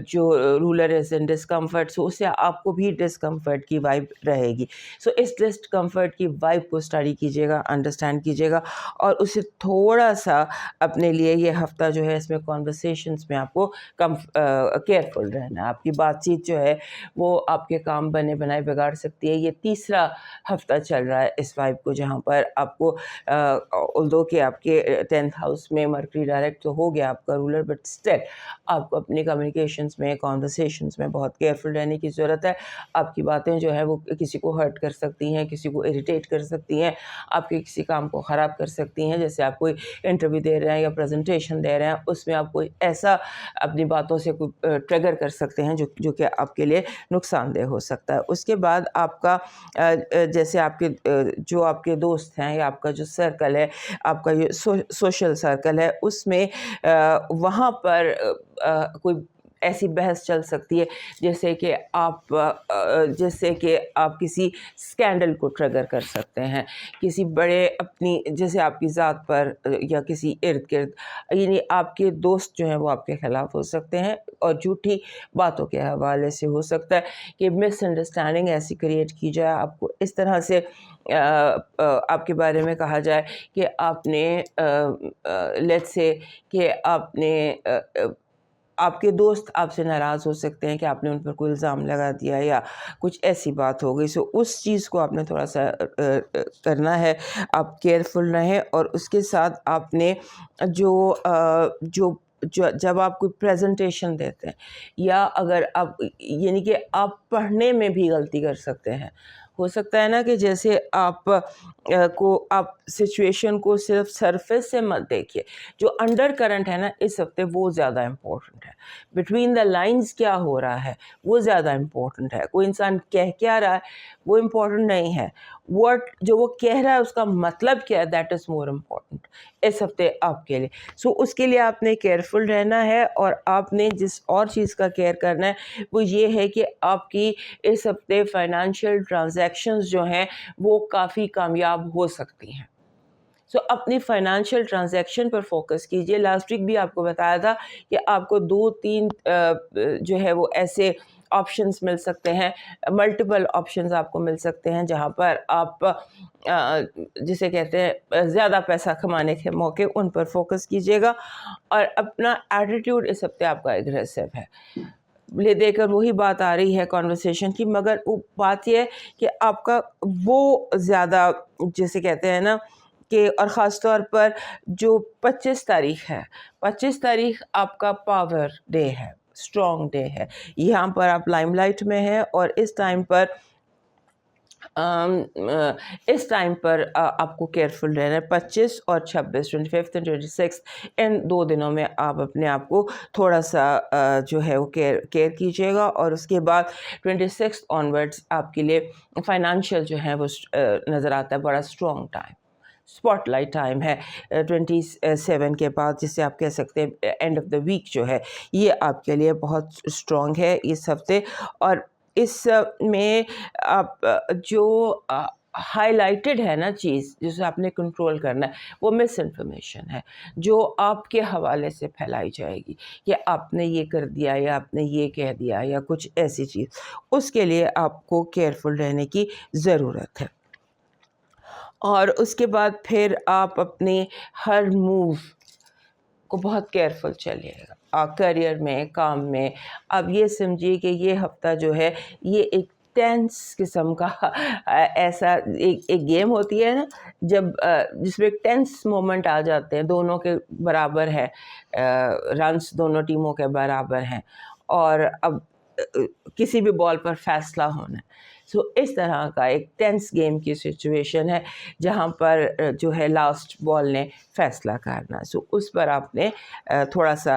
جو رولر از ان ڈسکمفرٹ، سو اس سے آپ کو بھی ڈسکمفرٹ کی وائب رہے گی۔ سو اس ڈسکمفرٹ کی وائب کو اسٹڈی کیجیے گا، انڈرسٹینڈ کیجیے گا، اور اسے تھوڑا سا اپنے لیے یہ ہفتہ جو ہے اس میں کانورسیشنس میں آپ کو کیئرفل رہنا ہے۔ آپ کی بات چیت جو ہے وہ آپ کے کام بنے بنائے بگاڑ سکتی ہے۔ یہ تیسرا ہفتہ چل رہا ہے اس وائب کو، جہاں پر آپ کو although کہ آپ کے 10th ہاؤس میں مرکری ڈائریکٹ تو ہو گیا آپ کا رولر، بٹ اسٹل آپ کو اپنی کمیونیکیشنس میں، کانورسیشنس میں بہت کیئرفل رہنے کی ضرورت ہے۔ آپ کی باتیں جو ہے وہ کسی کو ہرٹ کر سکتی ہیں، کسی کو اریٹیٹ کر سکتی ہیں، آپ کے کسی کام کو خراب کر سکتی ہیں۔ جیسے آپ کوئی انٹرویو دے رہے ہیں یا پریزنٹیشن دے رہے ہیں، اس میں آپ کوئی ایسا اپنی باتوں سے کوئی ٹریگر کر سکتے ہیں جو کہ آپ کے لیے نقصان دہ ہو سکتا ہے۔ اس کے بعد آپ کا جیسے آپ کے جو آپ کے دوست ہیں یا آپ کا جو سرکل ہے، آپ کا یہ سوشل سرکل ہے، اس میں وہاں پر کوئی ایسی بحث چل سکتی ہے جیسے کہ آپ کسی اسکینڈل کو ٹریگر کر سکتے ہیں، کسی بڑے اپنی جیسے آپ کی ذات پر یا کسی ارد گرد، یعنی آپ کے دوست جو ہیں وہ آپ کے خلاف ہو سکتے ہیں، اور جھوٹی باتوں کے حوالے سے ہو سکتا ہے کہ مس انڈرسٹینڈنگ ایسی کریٹ کی جائے، آپ کو اس طرح سے آپ کے بارے میں کہا جائے کہ آپ نے لیٹس سے کہ آپ کے دوست آپ سے ناراض ہو سکتے ہیں کہ آپ نے ان پر کوئی الزام لگا دیا یا کچھ ایسی بات ہو گئی۔ سو اس چیز کو آپ نے تھوڑا سا کرنا ہے، آپ کیئرفل رہیں، اور اس کے ساتھ آپ نے جب آپ کوئی پریزنٹیشن دیتے ہیں، یا اگر آپ یعنی کہ آپ پڑھنے میں بھی غلطی کر سکتے ہیں، ہو سکتا ہے نا کہ جیسے آپ سچویشن کو صرف سرفیس سے مت دیکھیے، جو انڈر کرنٹ ہے نا اس ہفتے وہ زیادہ امپورٹنٹ ہے، بٹوین دا لائنز کیا ہو رہا ہے وہ زیادہ امپورٹنٹ ہے۔ کوئی انسان کہہ کیا رہا ہے وہ امپورٹنٹ نہیں ہے، جو وہ کہہ رہا ہے اس کا مطلب کیا ہے، دیٹ از مور امپورٹنٹ اس ہفتے آپ کے لیے۔ سو اس کے لیے آپ نے کیئرفل رہنا ہے، اور آپ نے جس اور چیز کا کیئر کرنا ہے وہ یہ ہے کہ آپ کی اس ہفتے فائنانشیل ٹرانزیکشنز جو ہیں وہ کافی کامیاب ہو سکتی ہیں۔ سو اپنی فائنانشیل ٹرانزیکشن پر فوکس کیجیے۔ لاسٹ ویک بھی آپ کو بتایا تھا کہ آپ کو 2-3 جو ہے وہ ایسے آپشنز مل سکتے ہیں، ملٹیپل آپشنز آپ کو مل سکتے ہیں، جہاں پر آپ جسے کہتے ہیں زیادہ پیسہ کمانے کے موقع، ان پر فوکس کیجیے گا، اور اپنا ایٹیٹیوڈ اس ہفتے آپ کا اگریسو ہے۔ لے دے کر وہی بات آ رہی ہے کنورسیشن کی، مگر وہ بات یہ ہے کہ آپ کا وہ زیادہ جسے کہتے ہیں نا کہ، اور خاص طور پر جو 25 تاریخ ہے، 25 تاریخ آپ کا پاور ڈے ہے، اسٹرانگ ڈے ہے، یہاں پر آپ لائم لائٹ میں ہیں، اور اس ٹائم پر آپ کو کیئرفل رہنا ہے۔ 25 اور 26، 25 اور 26 ان 2 دنوں میں آپ اپنے آپ کو تھوڑا سا جو ہے وہ کیئر کیجیے گا، اور اس کے بعد 26 آنورڈس آپ کے لیے فائنانشیل جو ہے وہ نظر آتا ہے بڑا strong time, spot light time ہے۔ 27 کے بعد جسے آپ کہہ سکتے ہیں اینڈ آف دا ویک جو ہے، یہ آپ کے لیے بہت اسٹرانگ ہے اس ہفتے، اور اس میں آپ جو ہائی لائٹڈ ہے نا چیز جسے آپ نے کنٹرول کرنا ہے، وہ مس انفارمیشن ہے جو آپ کے حوالے سے پھیلائی جائے گی کہ آپ نے یہ کر دیا یا آپ نے یہ کہہ دیا یا کچھ ایسی چیز، اس کے لیے آپ کو کیئرفل رہنے کی ضرورت ہے۔ اور اس کے بعد پھر آپ اپنے ہر موو کو بہت کیئرفل چلیے گا، کیریئر میں، کام میں۔ اب یہ سمجھیے کہ یہ ہفتہ جو ہے یہ ایک ٹینس قسم کا ایسا ایک گیم ہوتی ہے نا جس میں ایک ٹینس مومنٹ آ جاتے ہیں، دونوں کے برابر ہے، رنس دونوں ٹیموں کے برابر ہیں، اور اب کسی بھی بال پر فیصلہ ہونا ہے۔ سو اس طرح کا ایک ٹینس گیم کی سچویشن ہے جہاں پر جو ہے لاسٹ بال نے فیصلہ کرنا، سو اس پر آپ نے تھوڑا سا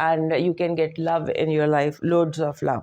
and you can get love in your life, loads of love.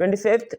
25,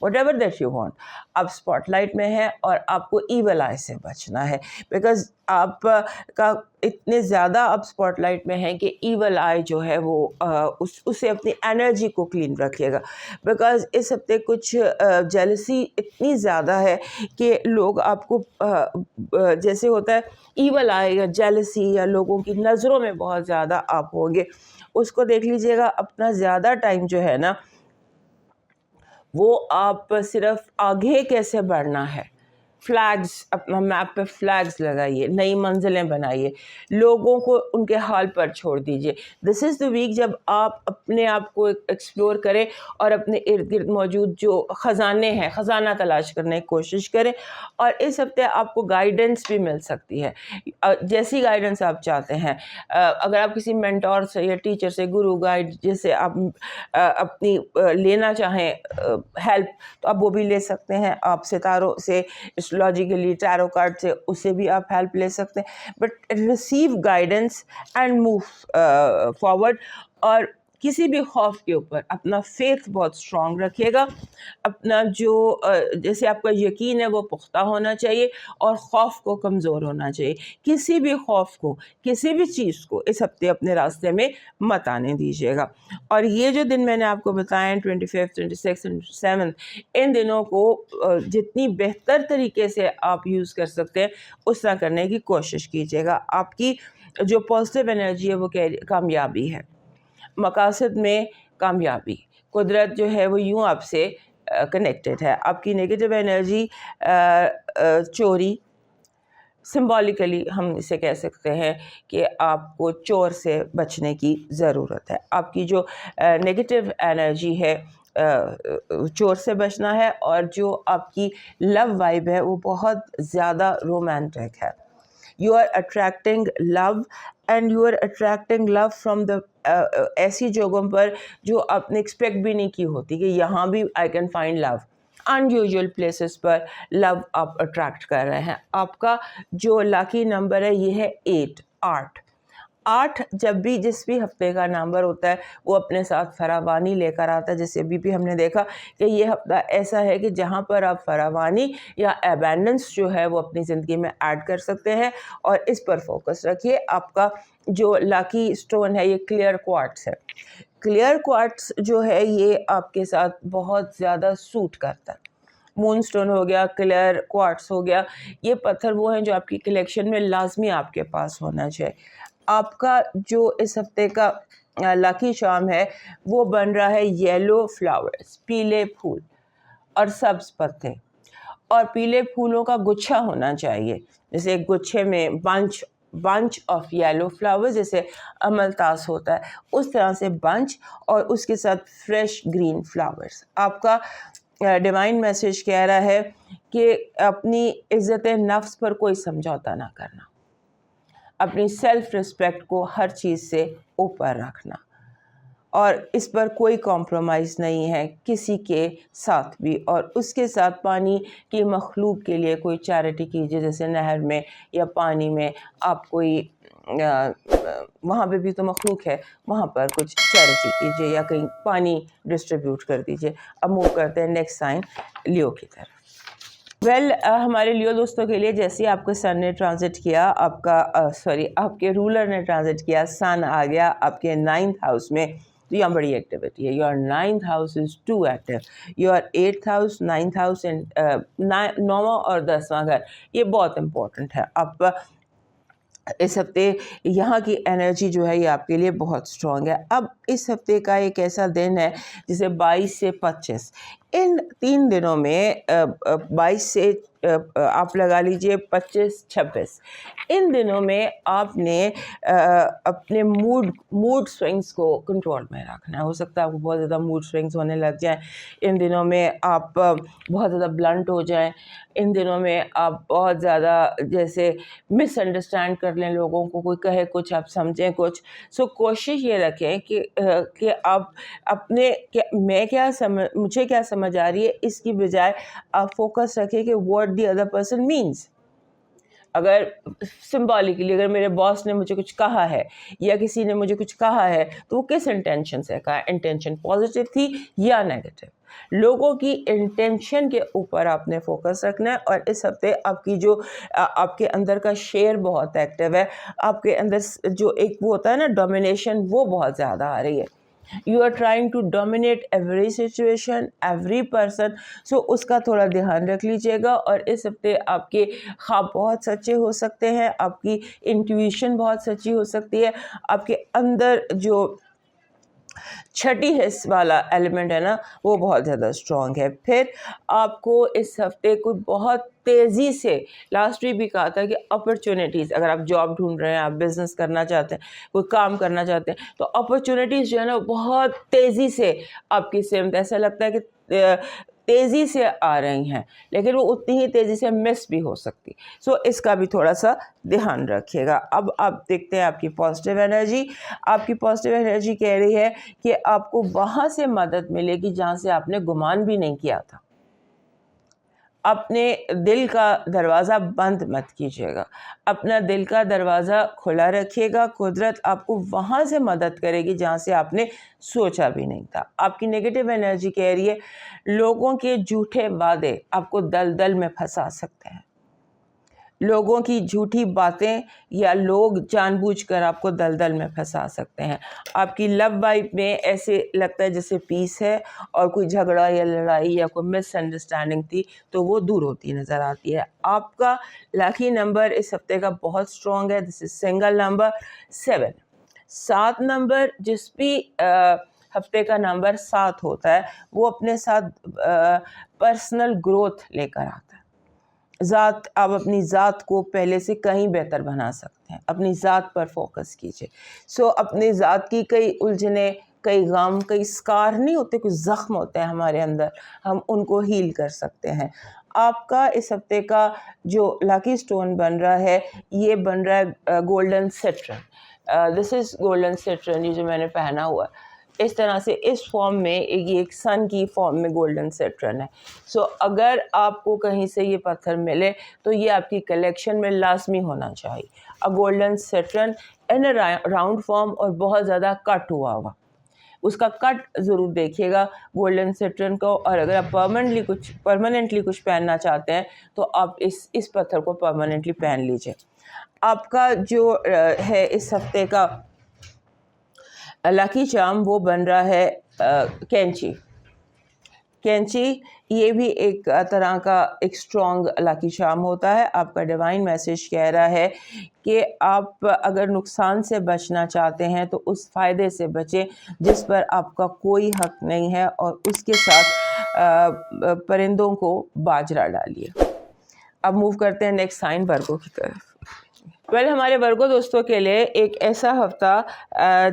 what ever that you want. آپ اسپاٹ لائٹ میں ہیں اور آپ کو ایول آئی سے بچنا ہے, بیکاز آپ کا اتنے زیادہ آپ اسپاٹ لائٹ میں ہیں کہ ایول آئی جو ہے وہ اسے اپنی انرجی کو کلین رکھیے گا. بیکاز اس ہفتے کچھ جیلسی اتنی زیادہ ہے کہ لوگ آپ کو جیسے ہوتا ہے ایول آئی یا جیلسی یا لوگوں کی نظروں میں بہت زیادہ آپ ہوگے, اس کو دیکھ لیجیے گا. اپنا زیادہ ٹائم جو ہے نا وہ آپ صرف آگے کیسے بڑھنا ہے, فلیگز اپنا میپ پہ فلیگز لگائیے, نئی منزلیں بنائیے, لوگوں کو ان کے حال پر چھوڑ دیجیے. دس از دا ویک جب آپ اپنے آپ کو ایکسپلور کریں اور اپنے ارد گرد موجود جو خزانے ہیں, خزانہ تلاش کرنے کی کوشش کریں. اور اس ہفتے آپ کو گائیڈنس بھی مل سکتی ہے, جیسی گائیڈنس آپ چاہتے ہیں. اگر آپ کسی مینٹور سے یا ٹیچر سے, گرو گائیڈ جسے آپ اپنی لینا چاہیں ہیلپ, تو آپ وہ بھی لے سکتے ہیں. آپ ستاروں سے, اسٹرولوجیکلی ٹیرو کارڈ سے, اس سے بھی آپ ہیلپ لے سکتے ہیں. But receive guidance and move forward. اور کسی بھی خوف کے اوپر اپنا فیتھ بہت اسٹرانگ رکھیے گا. اپنا جو جیسے آپ کا یقین ہے وہ پختہ ہونا چاہیے اور خوف کو کمزور ہونا چاہیے. کسی بھی خوف کو, کسی بھی چیز کو اس ہفتے اپنے راستے میں مت آنے دیجیے گا. اور یہ جو دن میں نے آپ کو بتایا 25, 26, 27, ان دنوں کو جتنی بہتر طریقے سے آپ یوز کر سکتے ہیں اس طرح کرنے کی کوشش کیجیے گا. آپ کی جو پازیٹیو انرجی ہے وہ کامیابی ہے, مقاصد میں کامیابی. قدرت جو ہے وہ یوں آپ سے کنیکٹڈ ہے. آپ کی نگیٹو انرجی چوری, سمبولیکلی ہم اسے کہہ سکتے ہیں کہ آپ کو چور سے بچنے کی ضرورت ہے. آپ کی جو نگیٹو انرجی ہے چور سے بچنا ہے. اور جو آپ کی لو وائب ہے وہ بہت زیادہ رومانٹک ہے. You are attracting love and you are attracting love from the ایسی جگہوں پر جو آپ نے ایکسپیکٹ بھی نہیں کی ہوتی کہ یہاں بھی I can find love. Unusual places پر لو آپ اٹریکٹ کر رہے ہیں. آپ کا جو لاکی نمبر ہے یہ ہے 8. 8 جب بھی جس بھی ہفتے کا نمبر ہوتا ہے وہ اپنے ساتھ فراوانی لے کر آتا ہے. جیسے ابھی بھی ہم نے دیکھا کہ یہ ہفتہ ایسا ہے کہ جہاں پر آپ فراوانی یا ایبینڈنس جو ہے وہ اپنی زندگی میں ایڈ کر سکتے ہیں, اور اس پر فوکس رکھیے. آپ کا جو لاکی اسٹون ہے یہ کلیئر کوارٹز ہے. کلیئر کوارٹز جو ہے یہ آپ کے ساتھ بہت زیادہ سوٹ کرتا ہے. مون سٹون ہو گیا, کلیئر کوارٹز ہو گیا, یہ پتھر وہ ہیں جو آپ کی کلیکشن میں لازمی آپ کے پاس ہونا چاہیے. آپ کا جو اس ہفتے کا لاکی شام ہے وہ بن رہا ہے یلو فلاورز, پیلے پھول اور سبز پتے, اور پیلے پھولوں کا گچھا ہونا چاہیے. جیسے ایک گچھے میں بنچ آف یلو فلاورز, جیسے املتاس ہوتا ہے اس طرح سے بنچ, اور اس کے ساتھ فریش گرین فلاورز. آپ کا ڈیوائن میسج کہہ رہا ہے کہ اپنی عزت نفس پر کوئی سمجھوتا نہ کرنا, اپنی سیلف رسپیکٹ کو ہر چیز سے اوپر رکھنا, اور اس پر کوئی کمپرومائز نہیں ہے کسی کے ساتھ بھی. اور اس کے ساتھ پانی کی مخلوق کے لیے کوئی چیریٹی کیجیے, جیسے نہر میں یا پانی میں آپ کوئی وہاں پہ بھی تو مخلوق ہے, وہاں پر کچھ چیریٹی کیجیے یا کہیں پانی ڈسٹریبیوٹ کر دیجیے. اب موو کرتے ہیں نیکسٹ سائن لیو کی طرف. ہمارے لیو دوستوں کے لیے جیسے آپ کے سن نے ٹرانزٹ کیا, آپ کے رولر نے ٹرانزٹ کیا, سن آ گیا آپ کے 9th ہاؤس میں, تو یہاں بڑی ایکٹیویٹی ہے. Your 9th house is too active. Your 8th house, 9th house and 9واں اور 10واں گھر یہ بہت امپورٹنٹ ہے. آپ اس ہفتے یہاں کی انرجی جو ہے یہ آپ کے لیے بہت اسٹرانگ ہے. اب اس ہفتے کا ایک ایسا دن ہے جسے 22 سے 25, ان 3 دنوں میں 22 سے آپ لگا لیجئے 25, 26, ان دنوں میں آپ نے اپنے موڈ سوئنگس کو کنٹرول میں رکھنا ہے. ہو سکتا ہے آپ کو بہت زیادہ موڈ سوئنگس ہونے لگ جائیں ان دنوں میں, آپ بہت زیادہ بلنٹ ہو جائیں ان دنوں میں, آپ بہت زیادہ جیسے مس انڈرسٹینڈ کر لیں لوگوں کو, کوئی کہے کچھ آپ سمجھیں کچھ. سو کوشش یہ رکھیں کہ آپ اپنے مجھے کیا سمجھ آ رہی ہے اس کی بجائے آپ فوکس رکھیں کہ what the other person means. اگر سمبولکلی اگر میرے باس نے مجھے کچھ کہا ہے یا کسی نے مجھے کچھ کہا ہے تو وہ کس انٹینشن سے کہا، انٹینشن پازیٹیو تھی یا نیگیٹو. لوگوں کی انٹینشن کے اوپر آپ نے فوکس رکھنا ہے. اور اس ہفتے آپ کی جو آپ کے اندر کا شیئر بہت ایکٹیو ہے، آپ کے اندر جو ایک وہ ہوتا ہے نا ڈومینیشن، وہ بہت زیادہ آ رہی ہے. You are trying to dominate every situation, every person. So اس کا تھوڑا دھیان رکھ لیجیے گا. اور اس ہفتے آپ کے خواب بہت سچے ہو سکتے ہیں، آپ کی انٹویشن بہت سچی ہو سکتی ہے، آپ کے اندر جو چھٹی حص والا ایلیمنٹ ہے نا وہ بہت زیادہ اسٹرانگ ہے. پھر آپ کو اس ہفتے کو بہت تیزی سے، لاسٹ ویک بھی کہا تھا کہ اپرچونیٹیز، اگر آپ جاب ڈھونڈ رہے ہیں، آپ بزنس کرنا چاہتے ہیں، کوئی کام کرنا چاہتے ہیں، تو اپرچونیٹیز جو ہے نا بہت تیزی سے آپ کی سمت، ایسا لگتا ہے کہ تیزی سے آ رہی ہیں، لیکن وہ اتنی ہی تیزی سے مس بھی ہو سکتی. سو اس کا بھی تھوڑا سا دھیان رکھیے گا. اب آپ دیکھتے ہیں آپ کی پازیٹیو انرجی. آپ کی پازیٹیو انرجی کہہ رہی ہے کہ آپ کو وہاں سے مدد ملے گی جہاں سے آپ نے گمان بھی نہیں کیا تھا. اپنے دل کا دروازہ بند مت کیجیے گا، اپنا دل کا دروازہ کھلا رکھیے گا. قدرت آپ کو وہاں سے مدد کرے گی جہاں سے آپ نے سوچا بھی نہیں تھا. آپ کی نیگیٹو انرجی کہہ رہی ہے لوگوں کے جھوٹے وعدے آپ کو دلدل میں پھنسا سکتے ہیں. لوگوں کی جھوٹی باتیں یا لوگ جان بوجھ کر آپ کو دلدل میں پھنسا سکتے ہیں. آپ کی لو لائف میں ایسے لگتا ہے جیسے پیس ہے، اور کوئی جھگڑا یا لڑائی یا کوئی مس انڈرسٹینڈنگ تھی تو وہ دور ہوتی نظر آتی ہے. آپ کا لکی نمبر اس ہفتے کا بہت اسٹرانگ ہے. دس از سنگل نمبر 7. 7 نمبر، جس بھی ہفتے کا نمبر 7 ہوتا ہے وہ اپنے ساتھ پرسنل گروتھ لے کر آتا ہے. آپ اپنی ذات کو پہلے سے کہیں بہتر بنا سکتے ہیں. اپنی ذات پر فوکس کیجیے. اپنی ذات کی کئی الجھنیں، کئی غم، کئی اسکار نہیں ہوتے، کچھ زخم ہوتے ہیں ہمارے اندر، ہم ان کو ہیل کر سکتے ہیں. آپ کا اس ہفتے کا جو لاکی سٹون بن رہا ہے، یہ بن رہا ہے گولڈن سیٹرن. دس از گولڈن سیٹرن، یہ جو میں نے پہنا ہوا ہے اس طرح سے، اس فارم میں، یہ ایک سن کی فارم میں گولڈن سیٹرن ہے. اگر آپ کو کہیں سے یہ پتھر ملے تو یہ آپ کی کلیکشن میں لازمی ہونا چاہیے. گولڈن سیٹرن ان راؤنڈ فارم اور بہت زیادہ کٹ ہوا ہوا، اس کا کٹ ضرور دیکھیے گا گولڈن سیٹرن کو. اور اگر آپ پرماننٹلی کچھ پہننا چاہتے ہیں تو آپ اس پتھر کو پرماننٹلی پہن لیجئے. آپ کا جو ہے اس ہفتے کا لاکی چارم وہ بن رہا ہے کینچی. کینچی یہ بھی ایک طرح کا ایک اسٹرانگ لاکی چارم ہوتا ہے. آپ کا ڈیوائن میسج کہہ رہا ہے کہ آپ اگر نقصان سے بچنا چاہتے ہیں تو اس فائدے سے بچیں جس پر آپ کا کوئی حق نہیں ہے، اور اس کے ساتھ پرندوں کو باجرا ڈالیے. اب موو کرتے ہیں نیکسٹ سائن ورگو کی طرف. ہمارے ورگو دوستوں کے لیے ایک ایسا ہفتہ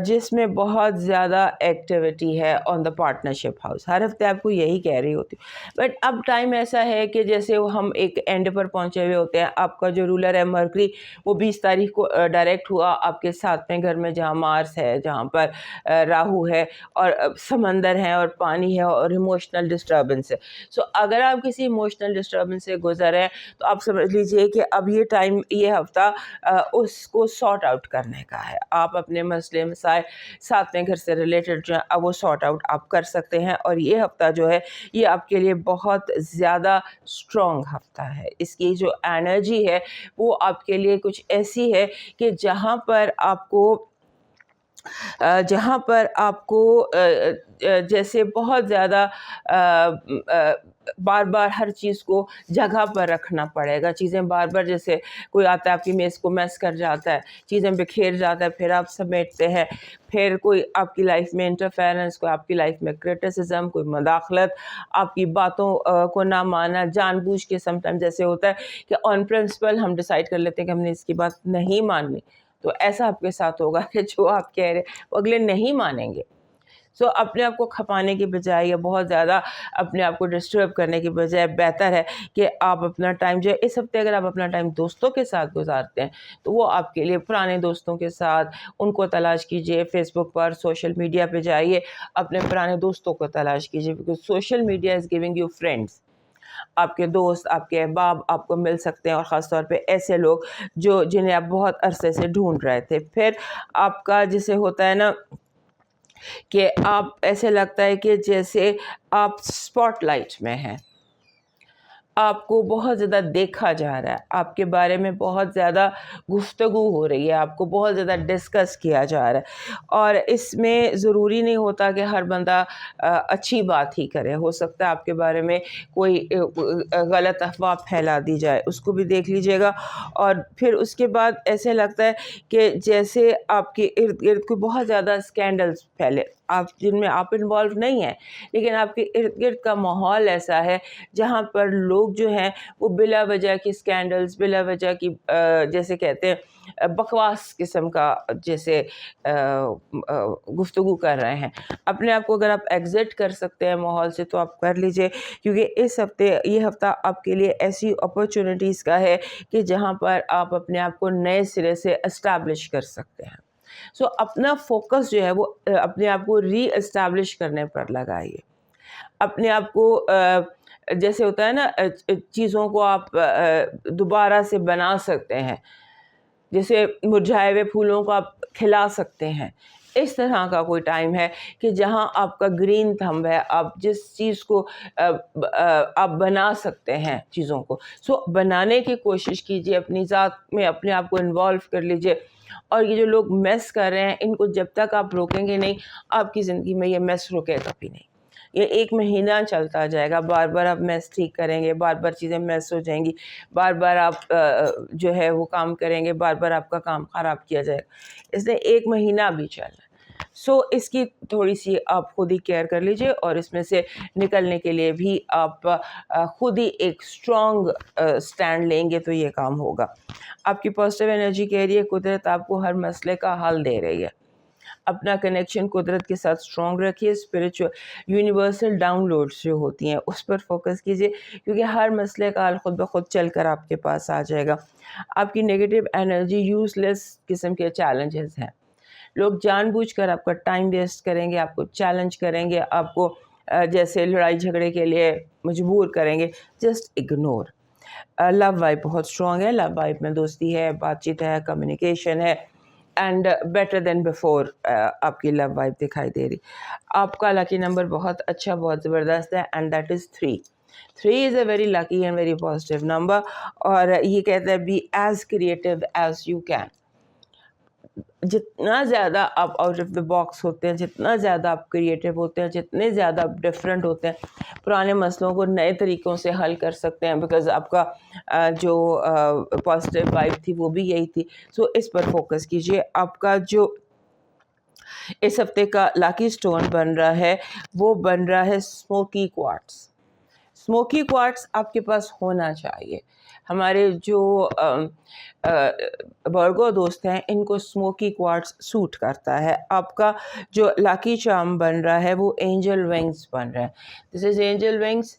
جس میں بہت زیادہ ایکٹیویٹی ہے آن دا پارٹنرشپ ہاؤس. ہر ہفتے آپ کو یہی کہہ رہی ہوتی، بٹ اب ٹائم ایسا ہے کہ جیسے ہم ایک اینڈ پر پہنچے ہوئے ہوتے ہیں. آپ کا جو رولر ہے مرکری، وہ 20 تاریخ کو ڈائریکٹ ہوا آپ کے 7ویں گھر میں، جہاں مارس ہے، جہاں پر راہو ہے، اور سمندر ہے، اور پانی ہے، اور ایموشنل ڈسٹربنس ہے. اگر آپ کسی ایموشنل ڈسٹربنس سے گزر رہے ہیں تو آپ سمجھ لیجئے کہ اب یہ ٹائم، یہ ہفتہ اس کو سارٹ آؤٹ کرنے کا ہے. آپ اپنے مسئلے مسائل 7ویں گھر سے ریلیٹڈ جو ہے اب وہ سارٹ آؤٹ آپ کر سکتے ہیں. اور یہ ہفتہ جو ہے یہ آپ کے لیے بہت زیادہ اسٹرانگ ہفتہ ہے. اس کی جو انرجی ہے وہ آپ کے لیے کچھ ایسی ہے کہ جہاں پر آپ کو جیسے بہت زیادہ بار بار ہر چیز کو جگہ پر رکھنا پڑے گا. چیزیں بار بار، جیسے کوئی آتا ہے آپ کی میز کو میس کر جاتا ہے، چیزیں بکھیر جاتا ہے، پھر آپ سمیٹتے ہیں. پھر کوئی آپ کی لائف میں انٹرفیرنس، کوئی آپ کی لائف میں کرٹیسزم، کوئی مداخلت، آپ کی باتوں کو نہ مانا جان بوجھ کے. سم ٹائم جیسے ہوتا ہے کہ آن پرنسپل ہم ڈیسائیڈ کر لیتے ہیں کہ ہم نے اس کی بات نہیں ماننی، تو ایسا آپ کے ساتھ ہوگا کہ جو آپ کہہ رہے وہ اگلے نہیں مانیں گے. اپنے آپ کو کھپانے کی بجائے یا بہت زیادہ اپنے آپ کو ڈسٹرب کرنے کی بجائے بہتر ہے کہ آپ اپنا ٹائم جو ہے اس ہفتے اگر آپ اپنا ٹائم دوستوں کے ساتھ گزارتے ہیں تو وہ آپ کے لیے پرانے دوستوں کے ساتھ ان کو تلاش کیجئے. فیس بک پر، سوشل میڈیا پہ جائیے، اپنے پرانے دوستوں کو تلاش کیجئے، because social media is giving you friends. آپ کے دوست، آپ کے احباب آپ کو مل سکتے ہیں، اور خاص طور پہ ایسے لوگ جنہیں آپ بہت عرصے سے ڈھونڈ رہے تھے. پھر آپ کا جیسے ہوتا ہے نا کہ آپ ایسے لگتا ہے کہ جیسے آپ اسپاٹ لائٹ میں ہیں، آپ کو بہت زیادہ دیکھا جا رہا ہے، آپ کے بارے میں بہت زیادہ گفتگو ہو رہی ہے، آپ کو بہت زیادہ ڈسکس کیا جا رہا ہے. اور اس میں ضروری نہیں ہوتا کہ ہر بندہ اچھی بات ہی کرے. ہو سکتا ہے آپ کے بارے میں کوئی غلط افواہ پھیلا دی جائے، اس کو بھی دیکھ لیجیے گا. اور پھر اس کے بعد ایسے لگتا ہے کہ جیسے آپ کے ارد گرد کوئی بہت زیادہ اسکینڈلز پھیلے، جن میں آپ انوالو نہیں ہیں، لیکن آپ کے ارد گرد کا ماحول ایسا ہے جہاں پر لوگ جو ہیں وہ بلا وجہ کی اسکینڈلز، بلا وجہ کی جیسے کہتے ہیں بکواس قسم کا جیسے گفتگو کر رہے ہیں. اپنے آپ کو اگر آپ ایگزٹ کر سکتے ہیں ماحول سے تو آپ کر لیجئے، کیونکہ یہ ہفتہ آپ کے لیے ایسی اپرچونٹیز کا ہے کہ جہاں پر آپ اپنے آپ کو نئے سرے سے اسٹیبلش کر سکتے ہیں. اپنا فوکس جو ہے وہ اپنے آپ کو ری اسٹیبلش کرنے پر لگائیے. اپنے آپ کو جیسے ہوتا ہے نا چیزوں کو آپ دوبارہ سے بنا سکتے ہیں، جیسے مرجھائے ہوئے پھولوں کو آپ کھلا سکتے ہیں. اس طرح کا کوئی ٹائم ہے کہ جہاں آپ کا گرین تھمب ہے، آپ جس چیز کو آپ بنا سکتے ہیں چیزوں کو، بنانے کی کوشش کیجیے. اپنی ذات میں اپنے آپ کو انوالو کر لیجیے. اور یہ جو لوگ میس کر رہے ہیں ان کو جب تک آپ روکیں گے نہیں، آپ کی زندگی میں یہ میس رکے گا بھی نہیں. یہ 1 مہینہ چلتا جائے گا، بار بار آپ میس ٹھیک کریں گے، بار بار چیزیں میس ہو جائیں گی، بار بار آپ جو ہے وہ کام کریں گے، بار بار آپ کا کام خراب کیا جائے گا. اس لیے 1 مہینہ بھی چل رہا ہے. اس کی تھوڑی سی آپ خود ہی کیئر کر لیجئے، اور اس میں سے نکلنے کے لیے بھی آپ خود ہی ایک اسٹرانگ سٹینڈ لیں گے تو یہ کام ہوگا. آپ کی پازیٹیو انرجی کہہ رہی ہے قدرت آپ کو ہر مسئلے کا حل دے رہی ہے. اپنا کنیکشن قدرت کے ساتھ اسٹرانگ رکھیے. اسپریچول یونیورسل ڈاؤن لوڈس جو ہوتی ہیں اس پر فوکس کیجیے، کیونکہ ہر مسئلے کا حل خود بخود چل کر آپ کے پاس آ جائے گا. آپ کی نیگیٹو انرجی یوز لیس قسم کے چیلنجز ہیں. لوگ جان بوجھ کر آپ کا ٹائم ویسٹ کریں گے، آپ کو چیلنج کریں گے، آپ کو جیسے لڑائی جھگڑے کے لیے مجبور کریں گے. Just ignore. لو وائب بہت اسٹرانگ ہے. لو وائب میں دوستی ہے، بات چیت ہے، کمیونیکیشن ہے، اینڈ بیٹر دین بیفور آپ کی لو وائب دکھائی دے رہی. آپ کا لکی نمبر بہت اچھا، بہت زبردست ہے، and that is 3. 3 is a very lucky and very positive number. اور یہ کہتا ہے be as creative as you can. جتنا زیادہ آپ آؤٹ آف دا باکس ہوتے ہیں، جتنا زیادہ آپ کریٹو ہوتے ہیں، جتنے زیادہ آپ ڈفرینٹ ہوتے ہیں، پرانے مسئلوں کو نئے طریقوں سے حل کر سکتے ہیں، بیکاز آپ کا جو پازیٹیو وائب تھی وہ بھی یہی تھی. اس پر فوکس کیجیے. آپ کا جو اس ہفتے کا لاکی سٹون بن رہا ہے وہ بن رہا ہے اسموکی کوارٹز. اسموکی کوارٹز آپ کے پاس ہونا چاہیے. ہمارے جو ورگو دوست ہیں ان کو اسموکی کوارٹز سوٹ کرتا ہے. آپ کا جو لاکی چارم بن رہا ہے وہ اینجل ونگز بن رہا ہے. دس از اینجل ونگز،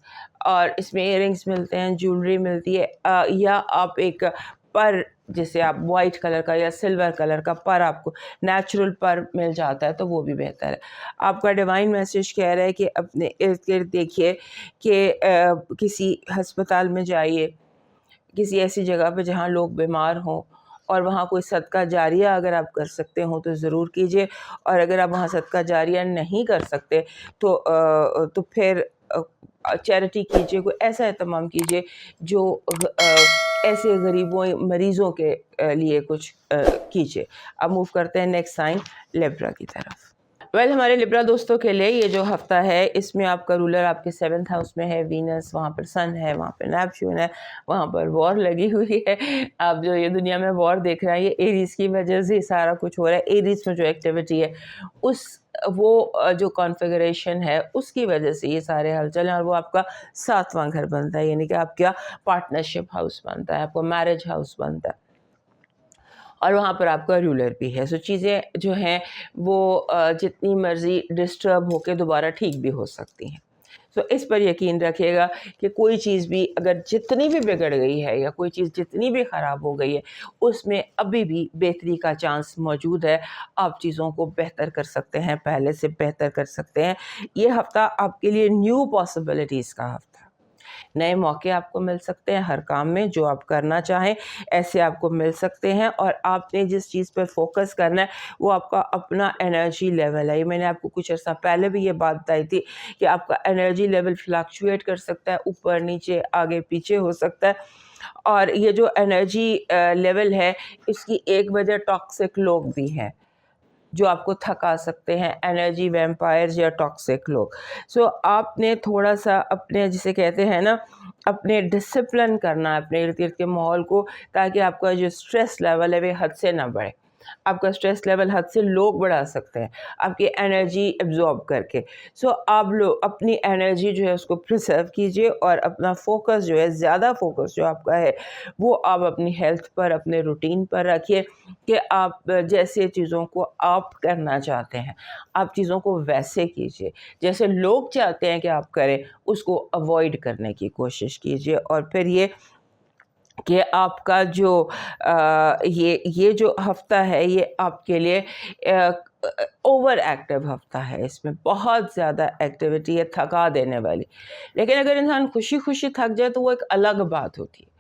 اور اس میں ایئر رنگس ملتے ہیں، جیولری ملتی ہے، یا آپ ایک پر جیسے آپ وائٹ کلر کا یا سلور کلر کا پر آپ کو نیچرل پر مل جاتا ہے تو وہ بھی بہتر ہے. آپ کا ڈیوائن میسج کہہ رہا ہے کہ اپنے ارد گرد دیکھیے کہ کسی ہسپتال میں جائیے، کسی ایسی جگہ پہ جہاں لوگ بیمار ہوں، اور وہاں کوئی صدقہ جاریہ اگر آپ کر سکتے ہوں تو ضرور کیجیے. اور اگر آپ وہاں صدقہ جاریہ نہیں کر سکتے تو پھر چیریٹی کیجیے، کوئی ایسا اہتمام کیجیے جو ایسے غریبوں مریضوں کے لیے کچھ کیجیے. اب موو کرتے ہیں نیکسٹ سائن لیبرا کی طرف. ہمارے لبرا دوستوں کے لیے یہ جو ہفتہ ہے اس میں آپ کا رولر آپ کے 7th ہاؤس میں ہے وینس، وہاں پر سن ہے، وہاں پہ نیپچون ہے، وہاں پر وار لگی ہوئی ہے. آپ جو یہ دنیا میں وار دیکھ رہے ہیں یہ ایریز کی وجہ سے سارا کچھ ہو رہا ہے. ایریز میں جو ایکٹیویٹی ہے وہ جو کانفیگریشن ہے اس کی وجہ سے یہ سارے ہلچل ہیں. اور وہ آپ کا 7واں گھر بنتا ہے، یعنی کہ آپ کا پارٹنرشپ ہاؤس بنتا ہے، آپ کا میرج ہاؤس بنتا ہے، اور وہاں پر آپ کا رولر بھی ہے. چیزیں جو ہیں وہ جتنی مرضی ڈسٹرب ہو کے دوبارہ ٹھیک بھی ہو سکتی ہیں. اس پر یقین رکھیے گا کہ کوئی چیز بھی اگر جتنی بھی بگڑ گئی ہے یا کوئی چیز جتنی بھی خراب ہو گئی ہے اس میں ابھی بھی بہتری کا چانس موجود ہے. آپ چیزوں کو بہتر کر سکتے ہیں، پہلے سے بہتر کر سکتے ہیں. یہ ہفتہ آپ کے لیے نیو پاسبلٹیز کا ہفتہ، نئے موقع آپ کو مل سکتے ہیں ہر کام میں، جو آپ کرنا چاہیں ایسے آپ کو مل سکتے ہیں، اور آپ نے جس چیز پر فوکس کرنا ہے وہ آپ کا اپنا انرجی لیول ہے۔ میں نے آپ کو کچھ عرصہ پہلے بھی یہ بات بتائی تھی کہ آپ کا انرجی لیول فلکچویٹ کر سکتا ہے، اوپر نیچے آگے پیچھے ہو سکتا ہے، اور یہ جو انرجی لیول ہے اس کی ایک وجہ ٹاکسک لوگ بھی ہیں جو آپ کو تھکا سکتے ہیں، انرجی ویمپائرز یا ٹاکسک لوگ۔ سو آپ نے تھوڑا سا اپنے جسے کہتے ہیں نا اپنے ڈسپلن کرنا ہے اپنے ارد گرد کے ماحول کو، تاکہ آپ کا جو اسٹریس لیول ہے وہ حد سے نہ بڑھے۔ آپ کا اسٹریس لیول حد سے لوگ بڑھا سکتے ہیں آپ کی انرجی ایبزارب کر کے۔ سو آپ لوگ اپنی انرجی جو ہے اس کو پریزرو کیجیے، اور اپنا فوکس جو ہے، زیادہ فوکس جو آپ کا ہے وہ آپ اپنی ہیلتھ پر، اپنے روٹین پر رکھیے، کہ آپ جیسے چیزوں کو آپ کرنا چاہتے ہیں آپ چیزوں کو ویسے کیجیے، جیسے لوگ چاہتے ہیں کہ آپ کریں اس کو اوائڈ کرنے کی کوشش کیجیے۔ اور پھر یہ کہ آپ کا جو یہ جو ہفتہ ہے یہ آپ کے لیے اوور ایکٹیو ہفتہ ہے، اس میں بہت زیادہ ایکٹیویٹی ہے، تھکا دینے والی، لیکن اگر انسان خوشی خوشی تھک جائے تو وہ ایک الگ بات ہوتی ہے۔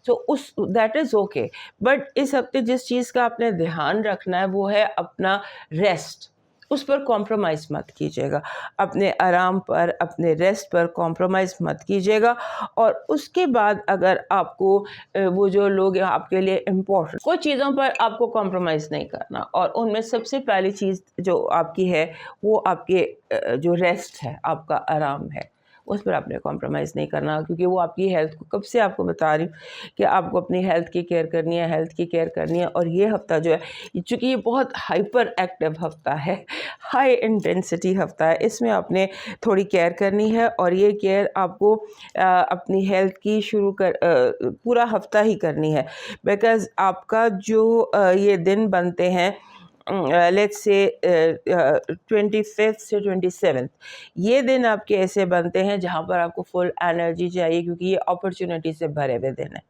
So that is okay, but اس ہفتے جس چیز کا آپ نے دھیان رکھنا ہے وہ ہے اپنا ریسٹ، اس پر کمپرومائز مت کیجیے گا، اپنے آرام پر، اپنے ریسٹ پر کمپرومائز مت کیجیے گا۔ اور اس کے بعد اگر آپ کو وہ جو لوگ ہیں آپ کے لیے امپورٹنٹ، کچھ چیزوں پر آپ کو کمپرومائز نہیں کرنا، اور ان میں سب سے پہلی چیز جو آپ کی ہے وہ آپ کے جو ریسٹ ہے، آپ کا آرام ہے، اس پر آپ نے کمپرومائز نہیں کرنا، کیونکہ وہ آپ کی ہیلتھ کو، کب سے آپ کو بتا رہی ہوں کہ آپ کو اپنی ہیلتھ کی کیئر کرنی ہے، ہیلتھ کی کیئر کرنی ہے۔ اور یہ ہفتہ جو ہے، چونکہ یہ بہت ہائپر ایکٹیو ہفتہ ہے، ہائی انٹینسٹی ہفتہ ہے، اس میں آپ نے تھوڑی کیئر کرنی ہے، اور یہ کیئر آپ کو اپنی ہیلتھ کی پورا ہفتہ ہی کرنی ہے، بیکاز آپ کا جو یہ دن بنتے ہیں لیٹس سے 25 سے 27، یہ دن آپ کے ایسے بنتے ہیں جہاں پر آپ کو فل انرجی چاہیے، کیونکہ یہ اپرچونٹی سے بھرے ہوئے دن ہیں،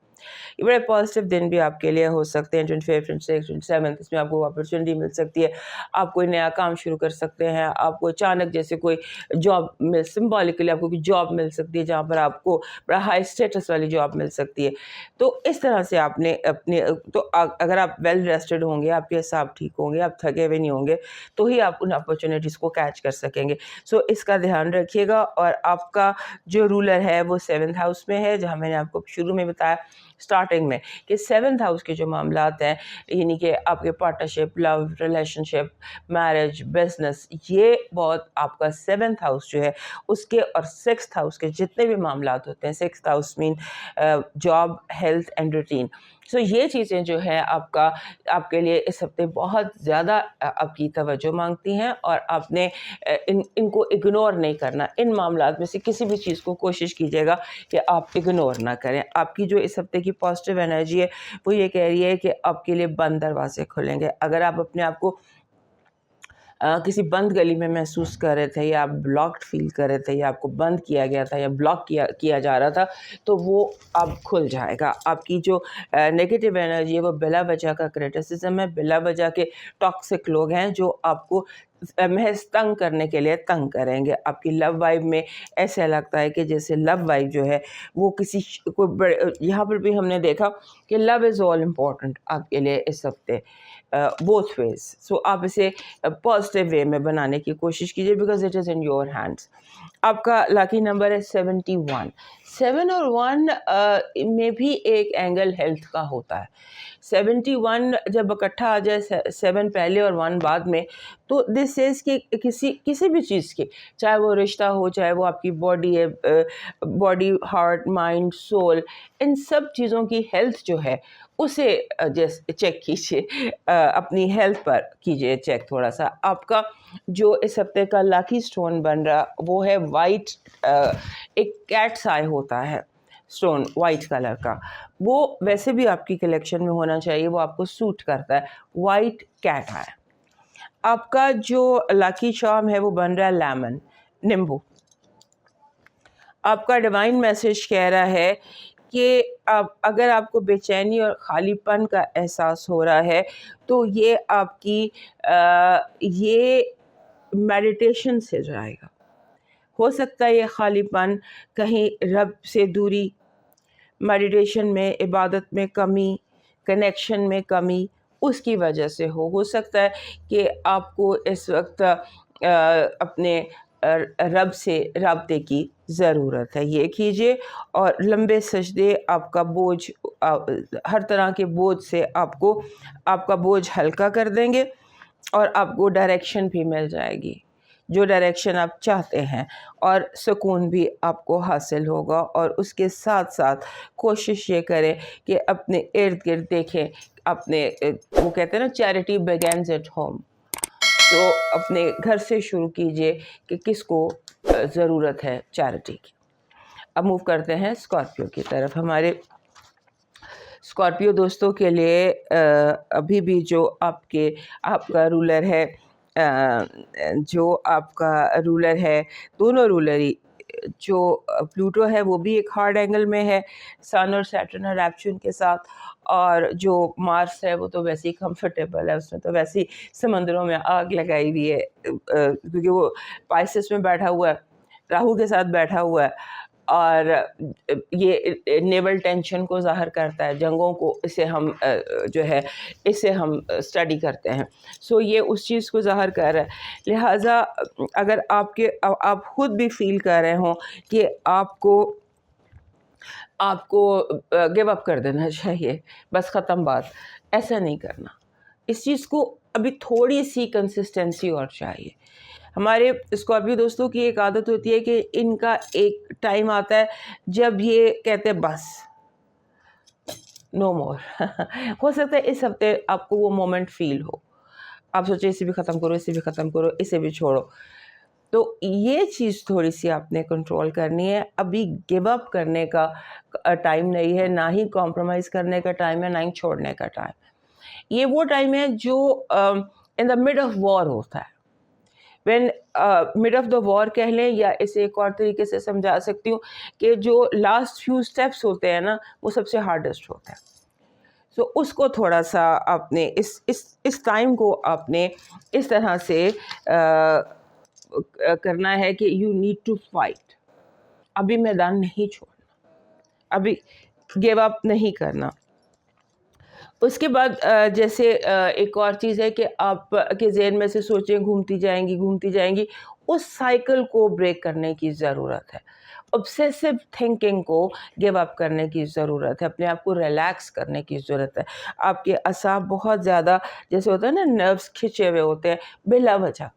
یہ بڑے پازیٹیو دن بھی آپ کے لیے ہو سکتے ہیں۔ 25 26 27 اس میں آپ کو اپرچونٹی مل سکتی ہے، آپ کوئی نیا کام شروع کر سکتے ہیں، آپ کو اچانک جیسے کوئی جاب میں سمبولکلی آپ کو کوئی جاب مل سکتی ہے جہاں پر آپ کو بڑا ہائی اسٹیٹس والی جاب مل سکتی ہے۔ تو اس طرح سے آپ نے اپنے تو اگر آپ ویل ریسٹڈ ہوں گے، آپ کے حساب ٹھیک ہوں گے، آپ تھکے ہوئے نہیں ہوں گے، تو ہی آپ ان اپرچونیٹیز کو کیچ کر سکیں گے۔ سو اس کا دھیان رکھیے گا۔ اور آپ کا جو رولر ہے وہ 7th ہاؤس میں ہے، جہاں میں نے آپ کو شروع میں بتایا اسٹارٹنگ میں کہ 7th ہاؤس کے جو معاملات ہیں، یعنی کہ آپ کے پارٹنرشپ، لو، ریلیشن شپ، میرج، بزنس، یہ بہت آپ کا 7th ہاؤس جو ہے اس کے، اور 6th ہاؤس کے جتنے بھی معاملات ہوتے ہیں، 6th ہاؤس مین job, health and routine. So یہ چیزیں جو ہے آپ کے لیے اس ہفتے بہت زیادہ آپ کی توجہ مانگتی ہیں، اور آپ نے ان کو اگنور نہیں کرنا۔ ان معاملات میں سے کسی بھی چیز کو کوشش کیجیے گا کہ آپ اگنور نہ کریں۔ آپ کی جو اس ہفتے کی پازیٹیو انرجی ہے وہ یہ کہہ رہی ہے کہ آپ کے لیے بند دروازے کھلیں گے۔ اگر آپ اپنے آپ کو کسی بند گلی میں محسوس کر رہے تھے، یا آپ بلاکڈ فیل کر رہے تھے، یا آپ کو بند کیا گیا تھا، یا بلاک کیا جا رہا تھا، تو وہ اب کھل جائے گا۔ آپ کی جو نیگیٹو انرجی ہے وہ بلا وجہ کا کریٹیسزم ہے، بلا وجہ کے ٹاکسک لوگ ہیں جو آپ کو محض تنگ کرنے کے لیے تنگ کریں گے۔ آپ کی لو وائب میں ایسا لگتا ہے کہ جیسے لو وائب جو ہے وہ کسی یہاں پر بھی ہم نے دیکھا کہ لو از آل امپورٹنٹ آپ کے لیے اس ہفتے، بوتھ ویز۔ سو آپ اسے پازیٹیو وے میں بنانے کی کوشش کیجیے، because it is in your hands. آپ کا لاکی نمبر ہے 71۔ 7 اور 1 میں بھی ایک اینگل ہیلتھ کا ہوتا ہے۔ 71 جب اکٹھا آ جائے، 7 پہلے اور 1 بعد میں، تو دس از کہ کسی بھی چیز کی، چاہے وہ رشتہ ہو، چاہے وہ آپ کی باڈی ہے، باڈی، ہارٹ، مائنڈ، سول، ان سب چیزوں کی ہیلتھ جو ہے اسے جیسے چیک کیجیے، اپنی ہیلتھ پر کیجیے چیک تھوڑا سا۔ آپ کا جو اس ہفتے کا لاکی سٹون بن رہا وہ ہے وائٹ، ایک کیٹس آئی ہوتا ہے سٹون وائٹ کلر کا، وہ ویسے بھی آپ کی کلیکشن میں ہونا چاہیے، وہ آپ کو سوٹ کرتا ہے، وائٹ کیٹ آئی۔ آپ کا جو لاکی چارم ہے وہ بن رہا ہے لیمن، نیمبو۔ آپ کا ڈیوائن میسج کہہ رہا ہے کہ اگر آپ کو بے چینی اور خالی پن کا احساس ہو رہا ہے تو یہ آپ کی یہ میڈیٹیشن سے جائے گا۔ ہو سکتا ہے یہ خالی پن کہیں رب سے دوری، میڈیٹیشن میں، عبادت میں کمی، کنیکشن میں کمی، اس کی وجہ سے ہو سکتا ہے کہ آپ کو اس وقت اپنے رب سے رابطے کی ضرورت ہے. یہ کیجئے اور لمبے سجدے آپ کا بوجھ، ہر طرح کے بوجھ سے آپ کا بوجھ ہلکا کر دیں گے اور آپ کو ڈائریکشن بھی مل جائے گی، جو ڈائریکشن آپ چاہتے ہیں، اور سکون بھی آپ کو حاصل ہوگا. اور اس کے ساتھ ساتھ کوشش یہ کریں کہ اپنے ارد گرد دیکھیں، اپنے وہ کہتے ہیں نا چیریٹی بگینز ایٹ ہوم، تو اپنے گھر سے شروع کیجئے کہ کس کو ضرورت ہے چیریٹی کی. اب موو کرتے ہیں اسکارپیو کی طرف. ہمارے اسکارپیو دوستوں کے لیے ابھی بھی جو آپ کا رولر ہے، دونوں رولر ہی، جو پلوٹو ہے وہ بھی ایک ہارڈ اینگل میں ہے سن اور سیٹرن اور نیپچون کے ساتھ، اور جو مارس ہے وہ تو ویسے ہی کمفرٹیبل ہے، اس نے تو ویسے ہی سمندروں میں آگ لگائی ہوئی ہے، کیونکہ وہ پائسس میں بیٹھا ہوا ہے، راہو کے ساتھ بیٹھا ہوا ہے، اور یہ نیول ٹینشن کو ظاہر کرتا ہے، جنگوں کو، اسے ہم اسٹڈی کرتے ہیں. سو یہ اس چیز کو ظاہر کر رہا ہے. لہٰذا اگر آپ خود بھی فیل کر رہے ہوں کہ آپ کو گیو اپ کر دینا چاہیے، بس ختم بات، ایسا نہیں کرنا. اس چیز کو ابھی تھوڑی سی کنسسٹنسی اور چاہیے. ہمارے اسکارپیو دوستوں کی ایک عادت ہوتی ہے کہ ان کا ایک ٹائم آتا ہے جب یہ کہتے ہیں بس نو مور. ہو سکتا ہے اس ہفتے آپ کو وہ مومنٹ فیل ہو، آپ سوچیں اسے بھی ختم کرو، اسے بھی ختم کرو، اسے بھی چھوڑو. تو یہ چیز تھوڑی سی آپ نے کنٹرول کرنی ہے. ابھی گیو اپ کرنے کا ٹائم نہیں ہے، نہ ہی کمپرومائز کرنے کا ٹائم ہے، نہ ہی چھوڑنے کا ٹائم. یہ وہ ٹائم ہے جو ان دا مڈ آف وار ہوتا ہے. وین مڈ آف دا وار کہہ لیں، یا اسے ایک اور طریقے سے سمجھا سکتی ہوں کہ جو لاسٹ فیو اسٹیپس ہوتے ہیں نا، وہ سب سے ہارڈسٹ ہوتا ہے. سو اس کو تھوڑا سا آپ نے اس ٹائم کو آپ نے اس طرح سے کرنا ہے کہ یو نیڈ ٹو فائٹ. ابھی میدان نہیں چھوڑنا، ابھی گیو اپ نہیں کرنا. اس کے بعد جیسے ایک اور چیز ہے کہ آپ کے ذہن میں سے سوچیں گھومتی جائیں گی، اس سائیکل کو بریک کرنے کی ضرورت ہے. obsessive تھنکنگ کو گیو اپ کرنے کی ضرورت ہے، اپنے آپ کو ریلیکس کرنے کی ضرورت ہے. آپ کے اعصاب بہت زیادہ جیسے ہوتا ہے نا، نروس کھنچے ہوئے ہوتے ہیں بلا وجہ.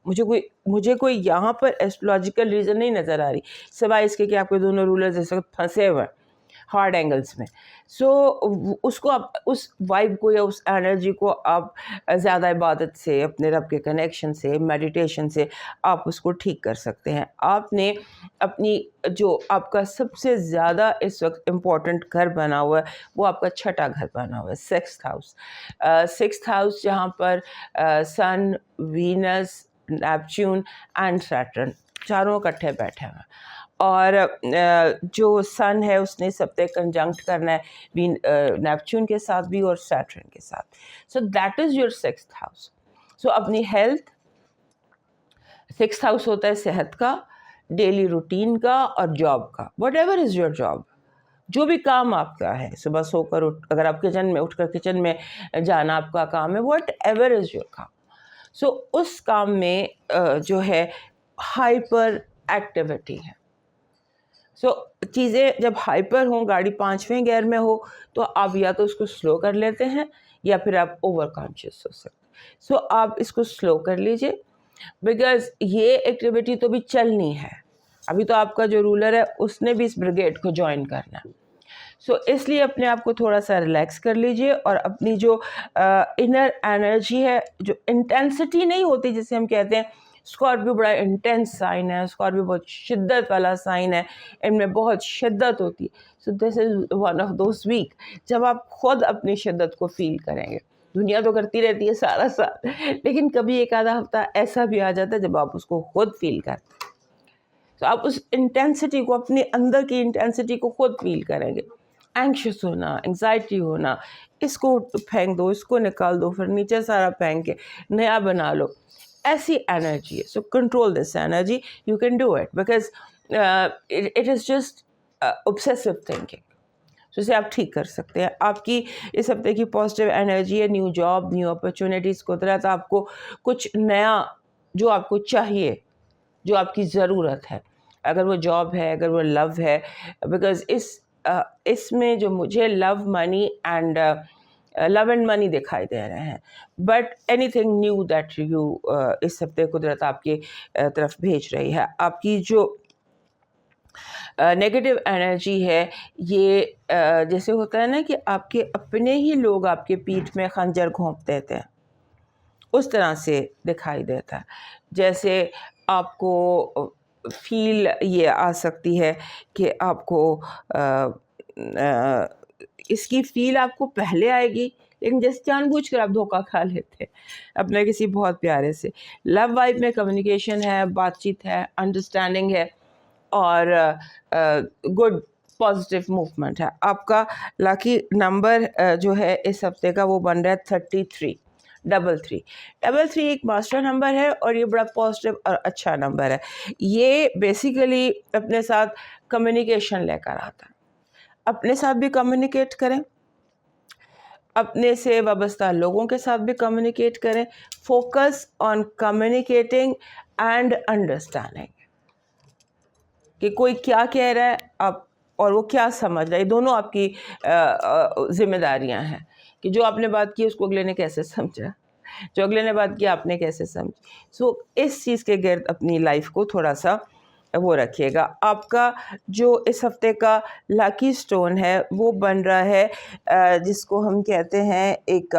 مجھے کوئی یہاں پر ایسٹرولوجیکل ریزن نہیں نظر آ رہی، سوائے اس کے کہ آپ کے دونوں رولرز اس وقت پھنسے ہوئے ہیں ہارڈ اینگلس میں. سو اس کو آپ، اس وائب کو یا اس انرجی کو آپ زیادہ عبادت سے، اپنے رب کے کنیکشن سے، میڈیٹیشن سے آپ اس کو ٹھیک کر سکتے ہیں. آپ نے اپنی جو آپ کا سب سے زیادہ اس وقت امپورٹنٹ گھر بنا ہوا ہے، وہ آپ کا چھٹا گھر بنا ہوا ہے، سکستھ ہاؤس جہاں پر سن، وینس، نیپچون اینڈ سیٹرن چاروں اکٹھے بیٹھے ہوئے ہیں. اور جو سن ہے اس نے سبتے کنجنکٹ کرنا ہے نیپچون کے ساتھ بھی اور سیٹرن کے ساتھ. So that is your sixth house. So اپنی ہیلتھ، سکستھ ہاؤس ہوتا ہے صحت کا، ڈیلی روٹین کا اور جاب کا. What ever is your job, جو بھی کام آپ کا ہے، صبح سو کر اگر آپ کچن میں اٹھ کر کچن میں جانا آپ کا کام ہے، وٹ ایور از یور کام. سو اس کام میں جو ہے ہائپر ایکٹیویٹی ہے. سو چیزیں جب ہائپر ہوں، گاڑی 5ویں گیئر میں ہو، تو آپ یا تو اس کو سلو کر لیتے ہیں یا پھر آپ اوور کانشیس ہو سکتے. سو آپ اس کو سلو کر لیجئے، بیکاز یہ ایکٹیویٹی تو بھی چلنی ہے. ابھی تو آپ کا جو رولر ہے اس نے بھی اس بریگیڈ کو جوائن کرنا ہے. سو اس لیے اپنے آپ کو تھوڑا سا ریلیکس کر لیجئے، اور اپنی جو انر انرجی ہے، جو انٹینسٹی نہیں ہوتی جسے ہم کہتے ہیں، اسکارپیو بڑا انٹینس سائن ہے، اسکارپیو بہت شدت والا سائن ہے، ان میں بہت شدت ہوتی ہے. So this is one of those week جب آپ خود اپنی شدت کو فیل کریں گے. دنیا تو کرتی رہتی ہے سارا سال، لیکن کبھی ایک آدھا ہفتہ ایسا بھی آ جاتا ہے جب آپ اس کو خود فیل کرتے ہیں. تو آپ اس انٹینسٹی کو، اپنے اندر کی انٹینسٹی کو خود فیل کریں گے. اینکشس ہونا، انگزائٹی ہونا، اس کو پھینک دو، اس کو نکال دو، فرنیچر سارا پھینک کے نیا بنا لو، ایسی انرجی ہے. So control this energy, you can do it, because it is just obsessive thinking. تو اسے آپ ٹھیک کر سکتے ہیں. آپ کی اس ہفتے کی پازیٹیو انرجی ہے نیو جاب, نیو اپرچونیٹیز. قدرت آپ کو کچھ نیا جو آپ کو چاہیے, جو آپ کی ضرورت ہے, اگر وہ جاب ہے, اگر وہ لو ہے, بیکاز اس میں جو مجھے لو اینڈ منی دکھائی دے رہے ہیں, but anything new that you اس ہفتے قدرت آپ کی طرف بھیج رہی ہے. آپ کی جو نیگیٹو انرجی ہے یہ جیسے ہوتا ہے نا کہ آپ کے اپنے ہی لوگ آپ کے پیٹھ میں خنجر گھونپ دیتے ہیں, اس طرح سے دکھائی دیتا ہے. جیسے آپ کو فیل یہ آ سکتی ہے کہ آپ کو اس کی فیل آپ کو پہلے آئے گی, لیکن جیسے جان بوجھ کر آپ دھوکہ کھا لیتے اپنے کسی بہت پیارے سے. لو وائف میں کمیونیکیشن ہے, بات چیت ہے, انڈرسٹینڈنگ ہے, اور گڈ پازیٹیو موومنٹ ہے. آپ کا لاکی نمبر جو ہے اس ہفتے کا وہ بن رہا ہے 33. 33 ایک ماسٹر نمبر ہے اور یہ بڑا پازیٹیو اور اچھا نمبر ہے. یہ بیسیکلی اپنے ساتھ کمیونیکیشن لے کر آتا ہے. اپنے ساتھ بھی کمیونیکیٹ کریں, اپنے سے وابستہ لوگوں کے ساتھ بھی کمیونیکیٹ کریں. Focus on communicating and understanding, کہ کوئی کیا کہہ رہا ہے آپ اور وہ کیا سمجھ رہا ہے. یہ دونوں آپ کی ذمہ داریاں ہیں کہ جو آپ نے بات کی اس کو اگلے نے کیسے سمجھا, جو اگلے نے بات کی آپ نے کیسے سمجھی. سو اس چیز کے گرد اپنی لائف کو تھوڑا سا وہ رکھیے گا. آپ کا جو اس ہفتے کا لاکی سٹون ہے وہ بن رہا ہے جس کو ہم کہتے ہیں ایک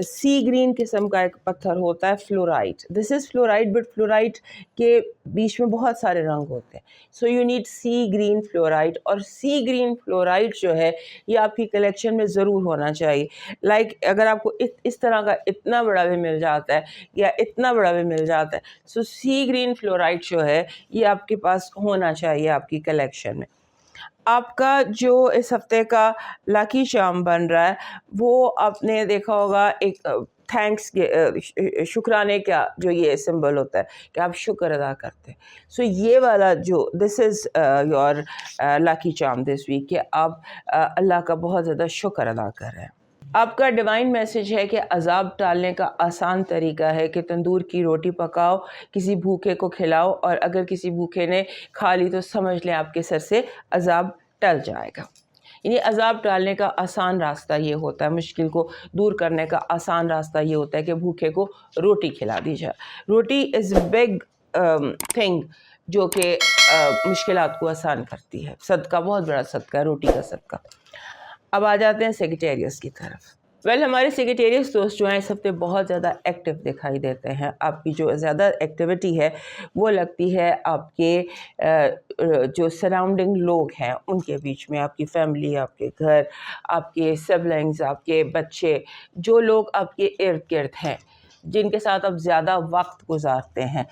سی گرین قسم کا ایک پتھر ہوتا ہے, فلورائٹ. دس از فلورائٹ, بٹ فلورائٹ کے بیچ میں بہت سارے رنگ ہوتے ہیں. So you need sea green fluorite, اور سی گرین فلورائٹ جو ہے یہ آپ کی کلیکشن میں ضرور ہونا چاہیے. لائک اگر آپ کو اس طرح کا اتنا بڑا بھی مل جاتا ہے یا اتنا بڑا بھی مل جاتا ہے, سو سی گرین فلورائٹ جو ہے یہ آپ کے پاس ہونا چاہیے آپ کی کلیکشن میں. آپ کا جو اس ہفتے کا لاکی چارم بن رہا ہے وہ آپ نے دیکھا ہوگا ایک تھینکس, شکرانے کا جو یہ سمبل ہوتا ہے کہ آپ شکر ادا کرتے ہیں. سو یہ والا جو this is your lucky charm this week, کہ آپ اللہ کا بہت زیادہ شکر ادا کر رہے ہیں. آپ کا ڈیوائن میسج ہے کہ عذاب ٹالنے کا آسان طریقہ ہے کہ تندور کی روٹی پکاؤ, کسی بھوکے کو کھلاؤ, اور اگر کسی بھوکے نے کھا لی تو سمجھ لیں آپ کے سر سے عذاب ٹل جائے گا. یعنی عذاب ٹالنے کا آسان راستہ یہ ہوتا ہے, مشکل کو دور کرنے کا آسان راستہ یہ ہوتا ہے کہ بھوکے کو روٹی کھلا دی جائے. روٹی از بگ تھنگ جو کہ مشکلات کو آسان کرتی ہے. صدقہ بہت بڑا صدقہ ہے, روٹی کا صدقہ. اب آ جاتے ہیں سیگیٹیریس کی طرف. ہمارے سیگیٹیریس دوست جو ہیں اس ہفتے بہت زیادہ ایکٹیو دکھائی دیتے ہیں. آپ کی جو زیادہ ایکٹیویٹی ہے وہ لگتی ہے آپ کے جو سراؤنڈنگ لوگ ہیں ان کے بیچ میں, آپ کی فیملی, آپ کے گھر, آپ کے سبلنگز, آپ کے بچے, جو لوگ آپ کے ارد گرد ہیں جن کے ساتھ آپ زیادہ وقت گزارتے ہیں,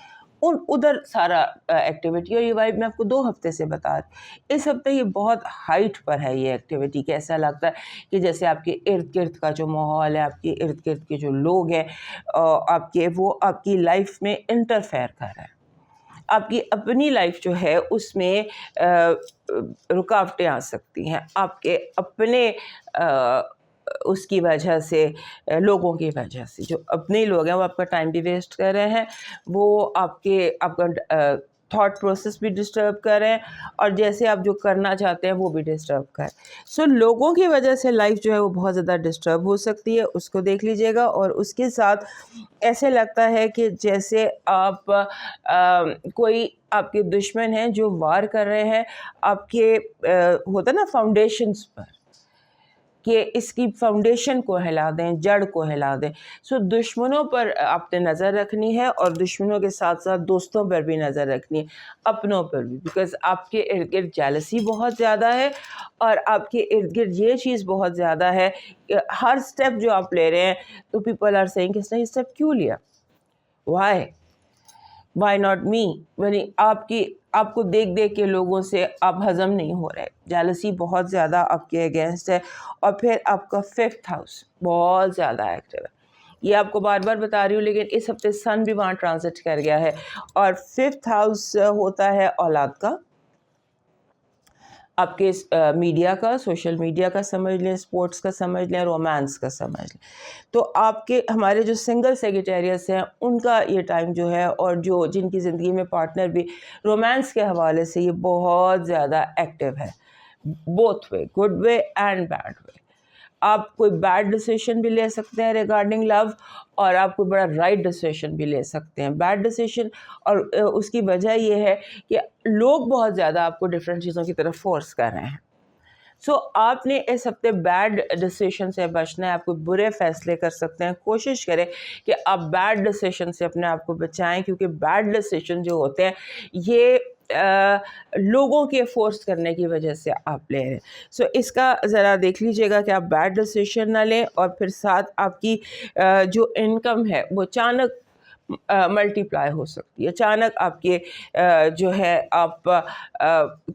ادھر سارا ایکٹیویٹی. اور یہ وائب میں آپ کو 2 ہفتے سے بتا رہی, اس ہفتے یہ بہت ہائٹ پر ہے یہ ایکٹیویٹی, کہ ایسا لگتا ہے کہ جیسے آپ کے ارد گرد کا جو ماحول ہے, آپ کے ارد گرد کے جو لوگ ہیں آپ کے, وہ آپ کی لائف میں انٹرفیئر کر رہے ہیں. آپ کی اپنی لائف جو ہے اس میں رکاوٹیں آ سکتی ہیں, آپ کے اپنے اس کی وجہ سے, لوگوں کی وجہ سے. جو اپنے لوگ ہیں وہ آپ کا ٹائم بھی ویسٹ کر رہے ہیں, وہ آپ کا تھاٹ پروسیس بھی ڈسٹرب کر رہے ہیں, اور جیسے آپ جو کرنا چاہتے ہیں وہ بھی ڈسٹرب کر رہے ہیں. سو لوگوں کی وجہ سے لائف جو ہے وہ بہت زیادہ ڈسٹرب ہو سکتی ہے, اس کو دیکھ لیجیے گا. اور اس کے ساتھ ایسے لگتا ہے کہ جیسے آپ کوئی آپ کے دشمن ہیں جو وار کر رہے ہیں آپ کے ہوتا ہے نا فاؤنڈیشنز پر, کہ اس کی فاؤنڈیشن کو ہلا دیں, جڑ کو ہلا دیں. سو دشمنوں پر آپ نے نظر رکھنی ہے, اور دشمنوں کے ساتھ ساتھ دوستوں پر بھی نظر رکھنی ہے, اپنوں پر بھی, بیکاز آپ کے ارد گرد جیلسی بہت زیادہ ہے, اور آپ کے ارد گرد یہ چیز بہت زیادہ ہے کہ ہر اسٹیپ جو آپ لے رہے ہیں تو پیپل آر سیئنگ کہ اس نے یہ اسٹیپ کیوں لیا, وائی ناٹ می. یعنی آپ کو دیکھ کے لوگوں سے آپ ہضم نہیں ہو رہے, جیلسی بہت زیادہ آپ کے اگینسٹ ہے. اور پھر آپ کا 5th ہاؤس بہت زیادہ ایکٹیو ہے, یہ آپ کو بار بار بتا رہی ہوں، لیکن اس ہفتے سن بھی وہاں ٹرانزٹ کر گیا ہے. اور 5th ہاؤس ہوتا ہے اولاد کا، آپ کے میڈیا کا، سوشل میڈیا کا سمجھ لیں، اسپورٹس کا سمجھ لیں، رومانس کا سمجھ لیں. تو آپ کے ہمارے جو سنگل سیگیٹیریس ہیں ان کا یہ ٹائم جو ہے، اور جو جن کی زندگی میں پارٹنر بھی رومانس کے حوالے سے یہ بہت زیادہ ایکٹیو ہے، both way, good way and bad way. آپ کوئی بیڈ ڈیسیشن بھی لے سکتے ہیں ریگارڈنگ لو، اور آپ کوئی بڑا رائٹ ڈیسیشن بھی لے سکتے ہیں. بیڈ ڈیسیشن، اور اس کی وجہ یہ ہے کہ لوگ بہت زیادہ آپ کو ڈفرینٹ چیزوں کی طرف فورس کر رہے ہیں. سو آپ نے اس ہفتے بیڈ ڈیسیشن سے بچنا ہے. آپ کوئی برے فیصلے کر سکتے ہیں. کوشش کریں کہ آپ بیڈ ڈیسیشن سے اپنے آپ کو بچائیں، کیونکہ بیڈ ڈیسیشن جو ہوتے ہیں یہ لوگوں کے فورس کرنے کی وجہ سے آپ لے رہے ہیں. سو اس کا ذرا دیکھ لیجیے گا کہ آپ بیڈ ڈیسیشن نہ لیں، اور پھر ساتھ آپ کی جو انکم ہے وہ اچانک ملٹی پلائی ہو سکتی ہے. اچانک آپ کے جو ہے آپ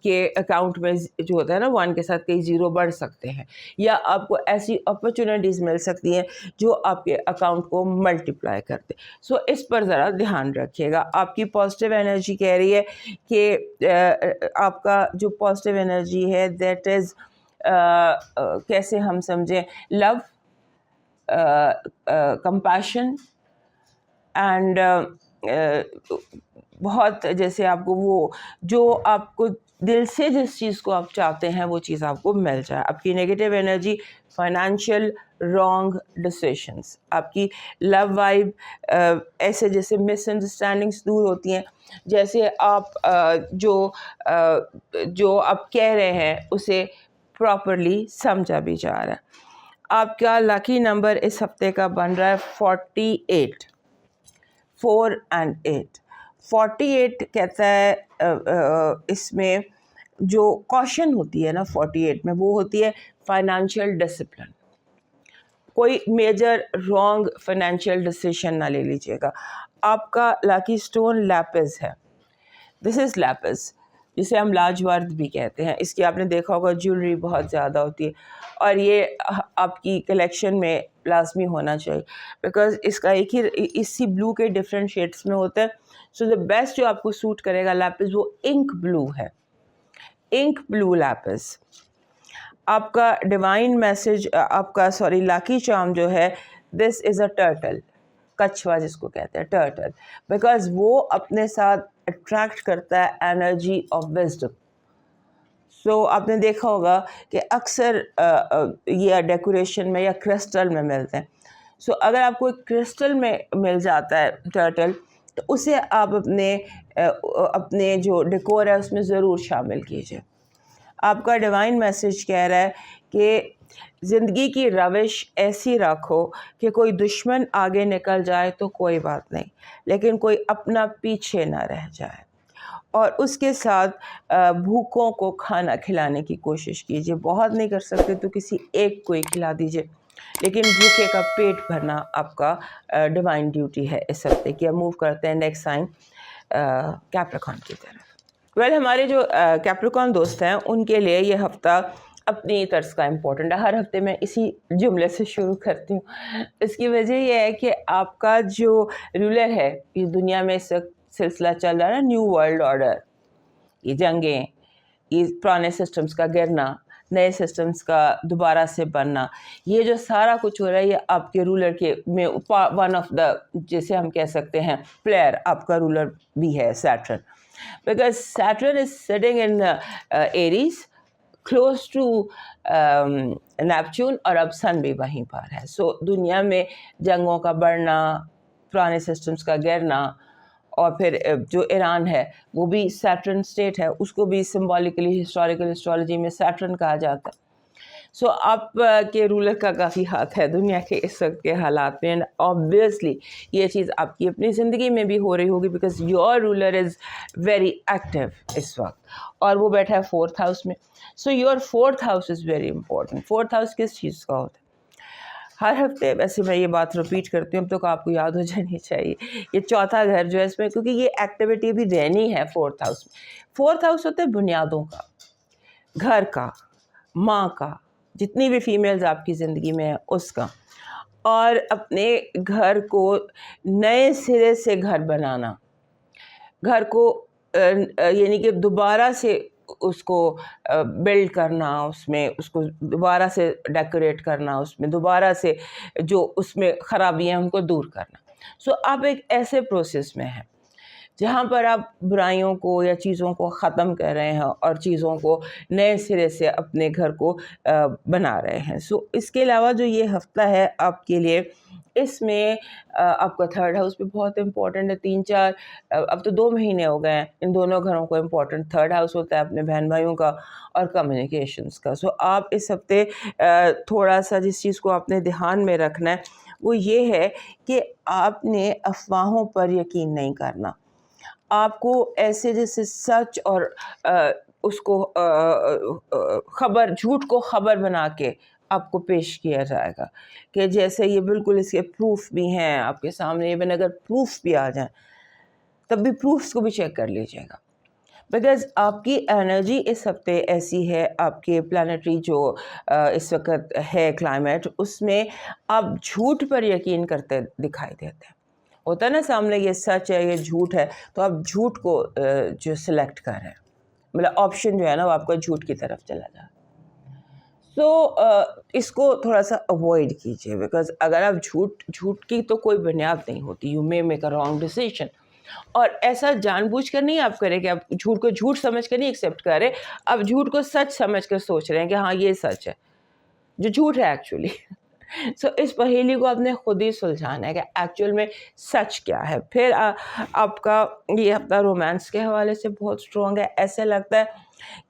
کے اکاؤنٹ میں جو ہوتا ہے نا 1 کے ساتھ کئی زیرو بڑھ سکتے ہیں، یا آپ کو ایسی اپرچونیٹیز مل سکتی ہیں جو آپ کے اکاؤنٹ کو ملٹی پلائی کرتے. سو اس پر ذرا دھیان رکھیے گا. آپ کی پازیٹیو انرجی کہہ رہی ہے کہ آپ کا جو پازیٹیو انرجی ہے دیٹ از کیسے ہم سمجھیں، لو، کمپیشن اینڈ بہت جیسے آپ کو وہ جو آپ کو دل سے جس چیز کو آپ چاہتے ہیں وہ چیز آپ کو مل جائے. آپ کی negative energy financial wrong decisions. آپ کی لو وائب ایسے جیسے مس انڈرسٹینڈنگس دور ہوتی ہیں، جیسے آپ جو آپ کہہ رہے ہیں اسے پراپرلی سمجھا بھی جا رہا ہے. آپ کا لکی نمبر اس ہفتے کا بن رہا ہے 48، 4 and 8. 48 کہتا ہے اس میں جو کوشن ہوتی ہے نا 48 میں، وہ ہوتی ہے فائنینشیل ڈسپلن. کوئی میجر رانگ فائنینشیل ڈیسیشن نہ لے لیجیے گا. آپ کا لاکی سٹون لیپس ہے. دس از لیپس، جسے ہم لاجورد بھی کہتے ہیں. اس کی آپ نے دیکھا ہوگا جیولری بہت زیادہ ہوتی ہے، اور یہ آپ کی کلیکشن میں لازمی ہونا چاہیے، بیکاز اس کا ایک ہی اسی بلو کے ڈفرینٹ شیڈس میں ہوتا ہے. سو دا بیسٹ جو آپ کو سوٹ کرے گا لیپس وہ انک بلو ہے، انک بلو لیپس. آپ کا ڈیوائن میسج، آپ کا لاکی چارم جو ہے، دس از اے ٹرٹل، کچھوا جس کو کہتے ہیں ٹرٹل، بیکاز وہ اپنے ساتھ اٹریکٹ کرتا ہے انرجی آف وزڈم. سو آپ نے دیکھا ہوگا کہ اکثر یہ ڈیکوریشن میں یا کرسٹل میں ملتے ہیں. سو اگر آپ کو ایک کرسٹل میں مل جاتا ہے ٹرٹل، تو اسے آپ اپنے جو ڈیکور ہے اس میں ضرور شامل کیجیے. آپ کا ڈیوائن میسج کہہ رہا ہے کہ زندگی کی روش ایسی رکھو کہ کوئی دشمن آگے نکل جائے تو کوئی بات نہیں، لیکن کوئی اپنا پیچھے نہ رہ جائے. اور اس کے ساتھ بھوکوں کو کھانا کھلانے کی کوشش کیجیے. بہت نہیں کر سکتے تو کسی ایک کو ہی کھلا دیجیے، لیکن بھوکے کا پیٹ بھرنا آپ کا ڈیوائن ڈیوٹی ہے اس ہفتے کی. اب موو کرتے ہیں نیکسٹ سائن کیپریکان کی طرف. ہمارے جو کیپریکان دوست ہیں ان کے لیے یہ ہفتہ اپنی طرز کا امپورٹنٹ ہے. ہر ہفتے میں اسی جملے سے شروع کرتی ہوں. اس کی وجہ یہ ہے کہ آپ کا جو رولر ہے، اس دنیا میں اس وقت سلسلہ چل رہا ہے نا نیو ورلڈ آرڈر، یہ جنگیں، یہ پرانے سسٹمز کا گرنا، نئے سسٹمز کا دوبارہ سے بننا، یہ جو سارا کچھ ہو رہا ہے یہ آپ کے رولر کے میں ون آف دا جیسے ہم کہہ سکتے ہیں پلیئر آپ کا رولر بھی ہے Saturn. Because Saturn is sitting in Aries close to Neptune, اور اب سن بھی وہیں پر ہے. سو دنیا میں جنگوں کا بڑھنا، پرانے سسٹمز کا گرنا، اور پھر جو ایران ہے وہ بھی سیٹرن اسٹیٹ ہے، اس کو بھی سمبولیکلی ہسٹوریکل اسٹرالوجی میں سیٹرن کہا جاتا ہے. سو آپ کے رولر کا کافی ہاتھ ہے دنیا کے اس وقت کے حالات میں. آبویسلی یہ چیز آپ کی اپنی زندگی میں بھی ہو رہی ہوگی، because your ruler is very active اس وقت، اور وہ بیٹھا ہے 4th ہاؤس میں. So your 4th house is very important. 4th house کس چیز کا ہوتا ہے؟ ہر ہفتے ویسے میں یہ بات ریپیٹ کرتی ہوں، اب تو آپ کو یاد ہو جانی چاہیے. یہ چوتھا گھر جو ہے اس میں، کیونکہ یہ ایکٹیویٹی بھی رہنی ہے 4th ہاؤس میں. 4th ہاؤس ہوتا ہے بنیادوں کا، گھر کا، ماں کا، جتنی بھی فیمیلز آپ کی زندگی میں ہیں اس کا. اور اپنے گھر کو نئے سرے سے گھر بنانا، گھر کو یعنی کہ دوبارہ سے اس کو بلڈ کرنا، اس میں اس کو دوبارہ سے ڈیکوریٹ کرنا، اس میں دوبارہ سے جو اس میں خرابیاں ہیں ان کو دور کرنا. سو آپ ایک ایسے پروسیس میں ہیں جہاں پر آپ برائیوں کو یا چیزوں کو ختم کر رہے ہیں اور چیزوں کو نئے سرے سے اپنے گھر کو بنا رہے ہیں. سو اس کے علاوہ جو یہ ہفتہ ہے آپ کے لیے، اس میں آپ کا تھرڈ ہاؤس بھی بہت امپورٹنٹ ہے. 3-4 اب تو 2 مہینے ہو گئے ہیں، ان دونوں گھروں کو امپورٹنٹ تھرڈ ہاؤس ہوتا ہے اپنے بہن بھائیوں کا اور کمیونیکیشنس کا. سو آپ اس ہفتے تھوڑا سا جس چیز کو آپ نے دھیان میں رکھنا ہے وہ یہ ہے کہ آپ نے افواہوں پر یقین نہیں کرنا. آپ کو ایسے جیسے سچ اور اس کو جھوٹ کو خبر بنا کے آپ کو پیش کیا جائے گا کہ جیسے یہ بالکل اس کے پروف بھی ہیں آپ کے سامنے. ایون اگر پروف بھی آ جائیں تب بھی پروفس کو بھی چیک کر لیجیے گا، بیکاز آپ کی انرجی اس ہفتے ایسی ہے، آپ کے پلانٹری جو اس وقت ہے کلائمیٹ، اس میں آپ جھوٹ پر یقین کرتے دکھائی دیتے ہیں. ہوتا ہے نا سامنے یہ سچ ہے یہ جھوٹ ہے، تو آپ جھوٹ کو جو سلیکٹ کر رہے ہیں، مطلب آپشن جو ہے نا وہ آپ کا جھوٹ کی طرف چلا جائے. سو اس کو تھوڑا سا اوائڈ کیجیے، بیکاز اگر آپ جھوٹ کی تو کوئی بنیاد نہیں ہوتی. You may make a wrong decision, اور ایسا جان بوجھ کر نہیں آپ کریں کہ آپ جھوٹ کو جھوٹ سمجھ کر نہیں ایکسیپٹ کر رہے، آپ جھوٹ کو سچ سمجھ کر سوچ رہے ہیں کہ ہاں یہ سچ ہے جو جھوٹ ہے ایکچولی. سو اس پہیلی کو آپ نے خود ہی سلجھانا ہے کہ ایکچوئل میں سچ کیا ہے. پھر آپ کا یہ ہفتہ رومانس کے حوالے سے بہت اسٹرانگ ہے. ایسا لگتا ہے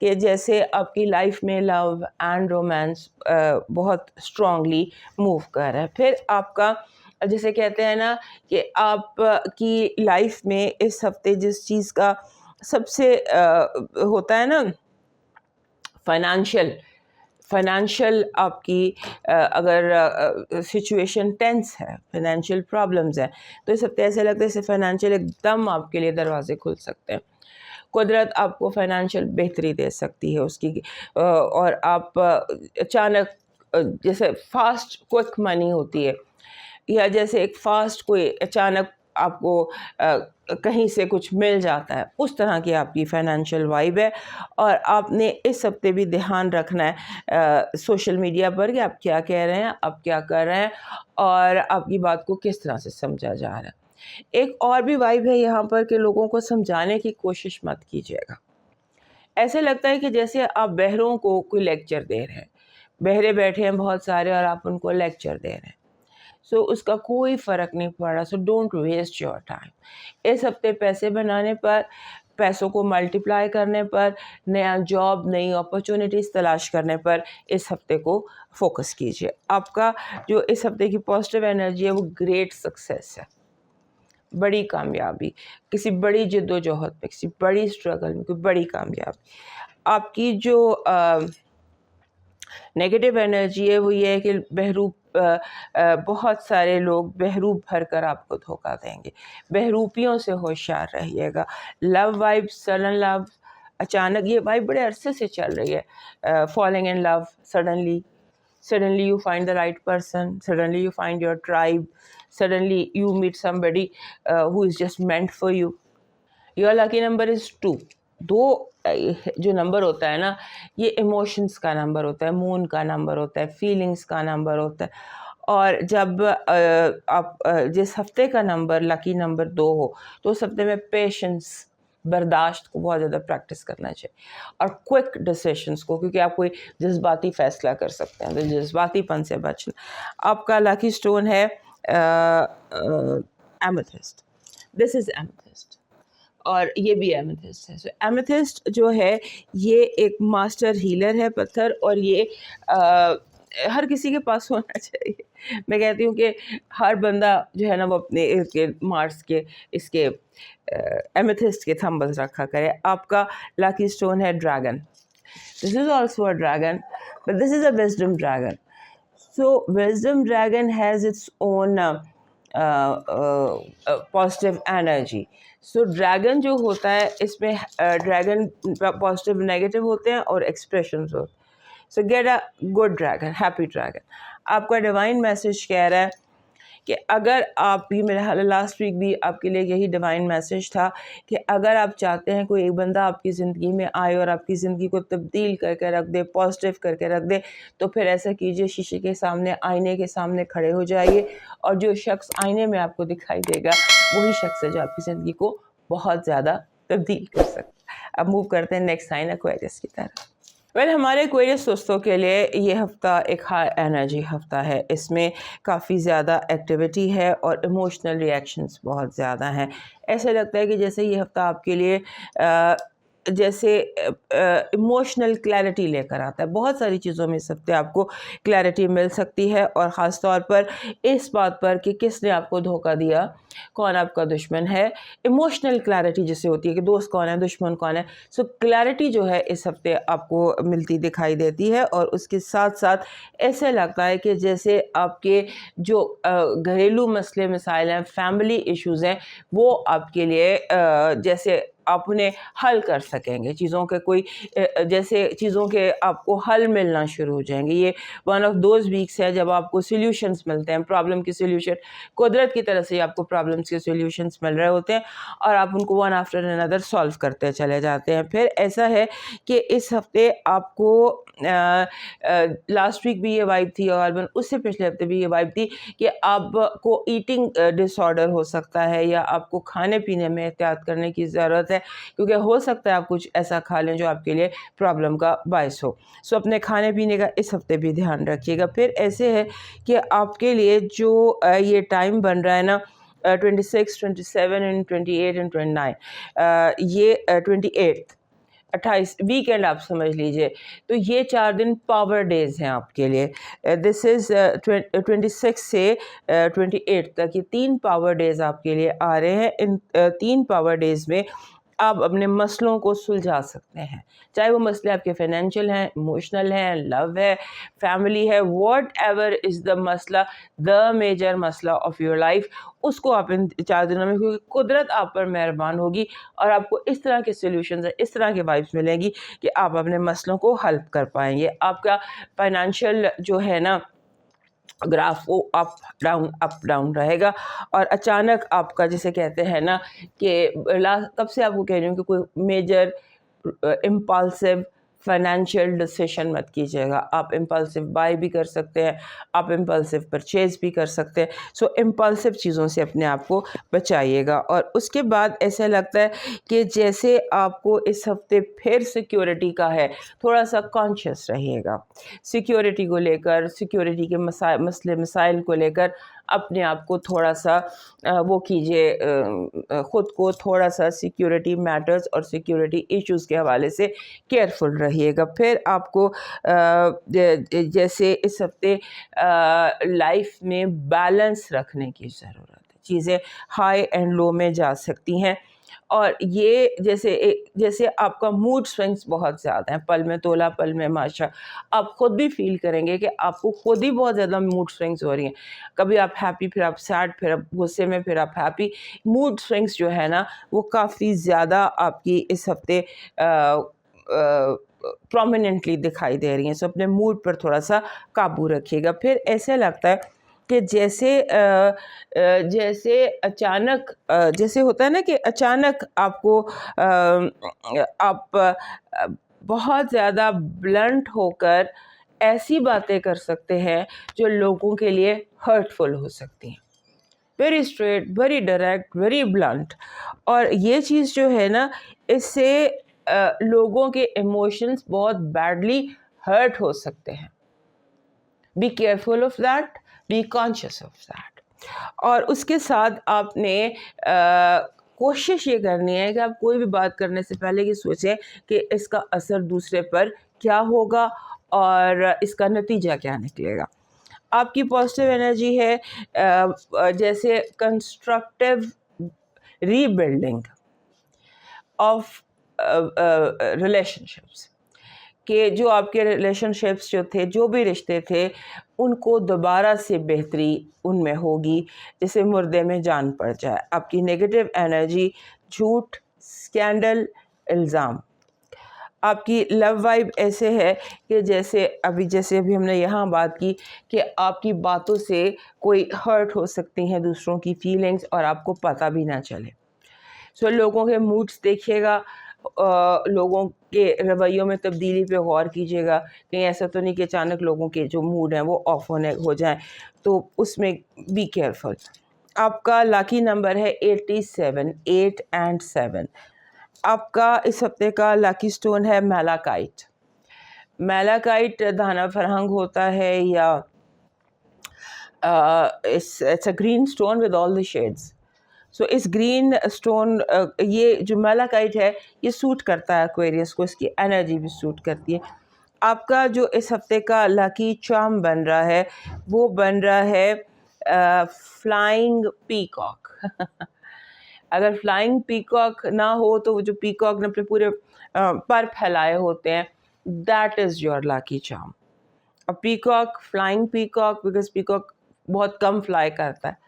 کہ جیسے آپ کی لائف میں لو اینڈ رومانس بہت اسٹرانگلی موو کر رہا ہے. پھر آپ کا جیسے کہتے ہیں نا کہ آپ کی لائف میں اس ہفتے جس چیز کا سب سے ہوتا ہے نا فائنینشیل آپ کی اگر سچویشن ٹینس ہے، فائنینشیل پرابلمز ہیں، تو اس ہفتے ایسے لگتا ہے اسے فائنینشیل ایک دم آپ کے لیے دروازے کھل سکتے ہیں. قدرت آپ کو فائنینشیل بہتری دے سکتی ہے اس کی، اور آپ اچانک جیسے فاسٹ کوئک منی ہوتی ہے، یا جیسے ایک فاسٹ کوئی اچانک آپ کو کہیں سے کچھ مل جاتا ہے، اس طرح کی آپ کی فائنینشیل وائب ہے. اور آپ نے اس ہفتے بھی دھیان رکھنا ہے سوشل میڈیا پر کہ آپ کیا کہہ رہے ہیں، آپ کیا کر رہے ہیں، اور آپ کی بات کو کس طرح سے سمجھا جا رہا ہے. ایک اور بھی وائب ہے یہاں پر کہ لوگوں کو سمجھانے کی کوشش مت کیجیے گا. ایسے لگتا ہے کہ جیسے آپ بہروں کو کوئی لیکچر دے رہے ہیں، بہرے بیٹھے ہیں بہت سارے اور آپ ان کو لیکچر دے رہے ہیں. سو اس کا کوئی فرق نہیں پڑ رہا. So don't waste your time. اس ہفتے پیسے بنانے پر، پیسوں کو ملٹیپلائی کرنے پر، نیا جاب، نئی اپرچونیٹیز تلاش کرنے پر اس ہفتے کو فوکس کیجیے. آپ کا جو اس ہفتے کی پازیٹیو انرجی ہے وہ گریٹ سکسیس ہے، بڑی کامیابی، کسی بڑی جد و جہد میں، کسی بڑی اسٹرگل میں کوئی بڑی کامیابی. آپ کی جو نیگیٹو انرجی ہے وہ یہ ہے کہ بہروپ، بہت سارے لوگ بہروپ بھر کر آپ کو دھوکہ دیں گے. بہروپیوں سے ہوشیار رہیے گا. لو وائب، سڈن لو، اچانک یہ وائب بڑے عرصے سے چل رہی ہے. Falling in love suddenly you find the right person, suddenly you find your tribe, suddenly you meet somebody who is just meant for you. Your lucky number is 2. 2 جو number ہوتا ہے نا یہ ایموشنس کا نمبر ہوتا ہے، مون کا number ہوتا ہے، فیلنگس کا نمبر ہوتا ہے. اور جب آپ جس ہفتے کا نمبر لکی نمبر 2 ہو تو اس ہفتے میں پیشنس، برداشت کو بہت زیادہ پریکٹس کرنا چاہیے، اور کوئک ڈیسیشنس کو، کیونکہ آپ کوئی جذباتی فیصلہ کر سکتے ہیں تو جذباتی پن سے بچنا. آپ کا لاکی سٹون ہے ایمیتھسٹ. دس از ایمیتھسٹ، اور یہ بھی ایمیتھسٹ ہے. سو ایمیتھسٹ جو ہے یہ ایک ماسٹر ہیلر ہے پتھر، اور یہ ہر کسی کے پاس ہونا چاہیے. میں کہتی ہوں کہ ہر بندہ جو ہے نا وہ اپنے مارس کے اس کے ایمیتھسٹ کے تھمبلز رکھا کرے. آپ کا لاکی سٹون ہے dragon. This is also a dragon but this is a wisdom dragon. So wisdom dragon has its own positive energy. So dragon جو ہوتا ہے اس میں ڈریگن پازیٹیو نگیٹو ہوتے ہیں اور ایکسپریشنز ہوتے ہیں. So get a good dragon, happy dragon. آپ کا ڈیوائن میسج کہہ رہا ہے کہ اگر آپ, یہ میرا لاسٹ ویک بھی آپ کے لیے یہی ڈیوائن میسج تھا کہ اگر آپ چاہتے ہیں کوئی ایک بندہ آپ کی زندگی میں آئے اور آپ کی زندگی کو تبدیل کر کے رکھ دے, پازیٹیو کر کے رکھ دے, تو پھر ایسا کیجئے, شیشے کے سامنے, آئینے کے سامنے کھڑے ہو جائیے, اور جو شخص آئینے میں آپ کو دکھائی دے گا وہی شخص ہے جو آپ کی زندگی کو بہت زیادہ تبدیل کر سکتا ہے. اب موو کرتے ہیں نیکسٹ سائن ایکویرس کی طرف. ہمارے ایکویرس دوستوں کے لیے یہ ہفتہ ایک ہائی انرجی ہفتہ ہے. اس میں کافی زیادہ ایکٹیویٹی ہے اور ایموشنل ریئیکشنز بہت زیادہ ہیں. ایسے لگتا ہے کہ جیسے یہ ہفتہ آپ کے لیے جیسے ایموشنل کلیئرٹی لے کر آتا ہے. بہت ساری چیزوں میں اس ہفتے آپ کو کلیئرٹی مل سکتی ہے, اور خاص طور پر اس بات پر کہ کس نے آپ کو دھوکہ دیا, کون آپ کا دشمن ہے. ایموشنل کلیئرٹی جسے ہوتی ہے کہ دوست کون ہے, دشمن کون ہے. سو کلیئرٹی جو ہے اس ہفتے آپ کو ملتی دکھائی دیتی ہے, اور اس کے ساتھ ساتھ ایسے لگتا ہے کہ جیسے آپ کے جو گھریلو مسئلے مسائل ہیں, فیملی ایشوز ہیں, وہ آپ کے لیے جیسے آپ انہیں حل کر سکیں گے. چیزوں کے کوئی جیسے چیزوں کے آپ کو حل ملنا شروع ہو جائیں گے. یہ ون آف دوز ویکس ہے جب آپ کو سلیوشنز ملتے ہیں, پرابلم کی سلیوشن قدرت کی طرف سے آپ کو پرابلمس کے سلیوشنز مل رہے ہوتے ہیں, اور آپ ان کو ون آفٹر انادر سالو کرتے چلے جاتے ہیں. پھر ایسا ہے کہ اس ہفتے آپ کو لاسٹ ویک بھی یہ وائب تھی, اور اس سے پچھلے ہفتے بھی یہ وائب تھی کہ آپ کو ایٹنگ ڈس آرڈر ہو سکتا ہے, یا آپ کو کھانے پینے میں احتیاط کرنے کی ضرورت ہے, کیونکہ ہو سکتا ہے آپ کچھ ایسا کھا لیں جو آپ کے لیے پرابلم کا باعث ہو. سو اپنے کھانے پینے کا اس ہفتے بھی دھیان رکھیے گا. پھر ایسے ہے کہ آپ کے لیے جو یہ ٹائم بن رہا ہے نا, 26, 27 and 28 and 29, یہ 28 ویکینڈ آپ سمجھ لیجئے, تو یہ 4 دن پاور ڈیز ہیں آپ کے لیے. دس از 26 سے 28 تک, یہ 3 پاور ڈیز آپ کے لیے آ رہے ہیں. ان 3 پاور ڈیز میں آپ اپنے مسئلوں کو سلجھا سکتے ہیں, چاہے وہ مسئلے آپ کے فائنینشیل ہیں, ایموشنل ہیں, لو ہے, فیملی ہے, واٹ ایور از دا مسئلہ, دا میجر مسئلہ آف یور لائف, اس کو آپ ان 4 دنوں میں, کیونکہ قدرت آپ پر مہربان ہوگی اور آپ کو اس طرح کے سولوشنز, اس طرح کے وائبس ملیں گی کہ آپ اپنے مسئلوں کو حل کر پائیں گے. آپ کا فائنینشیل جو ہے نا گراف, وہ اپ ڈاؤن رہے گا, اور اچانک آپ کا جسے کہتے ہیں نا کہ کب سے آپ کو کہہ رہی ہوں کہ کوئی میجر امپالسو فائنینشیل ڈیسیشن مت کیجیے گا. آپ امپلسو بائی بھی کر سکتے ہیں, آپ امپلسو پرچیز بھی کر سکتے ہیں. سو امپلسو چیزوں سے اپنے آپ کو بچائیے گا. اور اس کے بعد ایسا لگتا ہے کہ جیسے آپ کو اس ہفتے پھر سیکیورٹی کا ہے, تھوڑا سا کانشیس رہیے گا سیکیورٹی کو لے کر, سیکیورٹی کے مسئلے مسائل کو لے کر اپنے آپ کو تھوڑا سا وہ کیجیے, خود کو تھوڑا سا سیکیورٹی میٹرز اور سیکیورٹی ایشوز کے حوالے سے کیئرفل رہیے گا. پھر آپ کو جیسے اس ہفتے لائف میں بیلنس رکھنے کی ضرورت ہے. چیزیں ہائی اینڈ لو میں جا سکتی ہیں, اور یہ جیسے آپ کا موڈ سوئنگس بہت زیادہ ہیں, پل میں تولا پل میں ماشا. آپ خود بھی فیل کریں گے کہ آپ کو خود ہی بہت زیادہ موڈ سوئنگس ہو رہی ہیں. کبھی آپ ہیپی, پھر آپ سیڈ, پھر آپ غصے میں, پھر آپ ہیپی. موڈ سوئنگس جو ہے نا وہ کافی زیادہ آپ کی اس ہفتے پرومیننٹلی دکھائی دے رہی ہیں. سو اپنے موڈ پر تھوڑا سا قابو رکھیے گا. پھر ایسے لگتا ہے کہ جیسے اچانک جیسے ہوتا ہے نا کہ اچانک آپ کو آپ بہت زیادہ بلنٹ ہو کر ایسی باتیں کر سکتے ہیں جو لوگوں کے لیے ہرٹفل ہو سکتی ہیں. Very straight, very direct, very blunt. اور یہ چیز جو ہے نا, اس سے لوگوں کے ایموشنز بہت بیڈلی ہرٹ ہو سکتے ہیں. Be careful of that, be conscious of that. اور اس کے ساتھ آپ نے کوشش یہ کرنی ہے کہ آپ کوئی بھی بات کرنے سے پہلے یہ سوچیں کہ اس کا اثر دوسرے پر کیا ہوگا اور اس کا نتیجہ کیا نکلے گا. آپ کی پازیٹیو انرجی ہے جیسے constructive rebuilding of relationships, کہ جو آپ کے ریلیشن شپس جو تھے, جو بھی رشتے تھے, ان کو دوبارہ سے بہتری ان میں ہوگی جیسے مردے میں جان پڑ جائے. آپ کی نگیٹو انرجی, جھوٹ, اسکینڈل, الزام, آپ کی لو وائب ایسے ہے کہ جیسے ابھی ہم نے یہاں بات کی کہ آپ کی باتوں سے کوئی ہرٹ ہو سکتی ہیں دوسروں کی فیلنگز اور آپ کو پتہ بھی نہ چلے. سو لوگوں کے موڈس دیکھیے گا, لوگوں کے رویوں میں تبدیلی پہ غور کیجیے گا. کہیں ایسا تو نہیں کہ اچانک لوگوں کے جو موڈ ہیں وہ آف ہو جائیں, تو اس میں بی کیئرفل. آپ کا لاکی نمبر ہے 87, 8 and 7. آپ کا اس ہفتے کا لاکی سٹون ہے میلاکائٹ. میلاکائٹ دھانا فرہنگ ہوتا ہے یا it's a green stone with all the shades. So اس گرین اسٹون, یہ جو میلاکائٹ ہے یہ سوٹ کرتا ہے ایکویریس کو, اس کی انرجی بھی سوٹ کرتی ہے. آپ کا جو اس ہفتے کا لاکی چارم بن رہا ہے وہ بن رہا ہے فلائنگ پیکاک. اگر فلائنگ پیکاک نہ ہو تو وہ جو پیکاک نے اپنے پورے پر پھیلائے ہوتے ہیں, that is your lucky charm. Peacock, flying peacock, because peacock بہت کم فلائی کرتا ہے,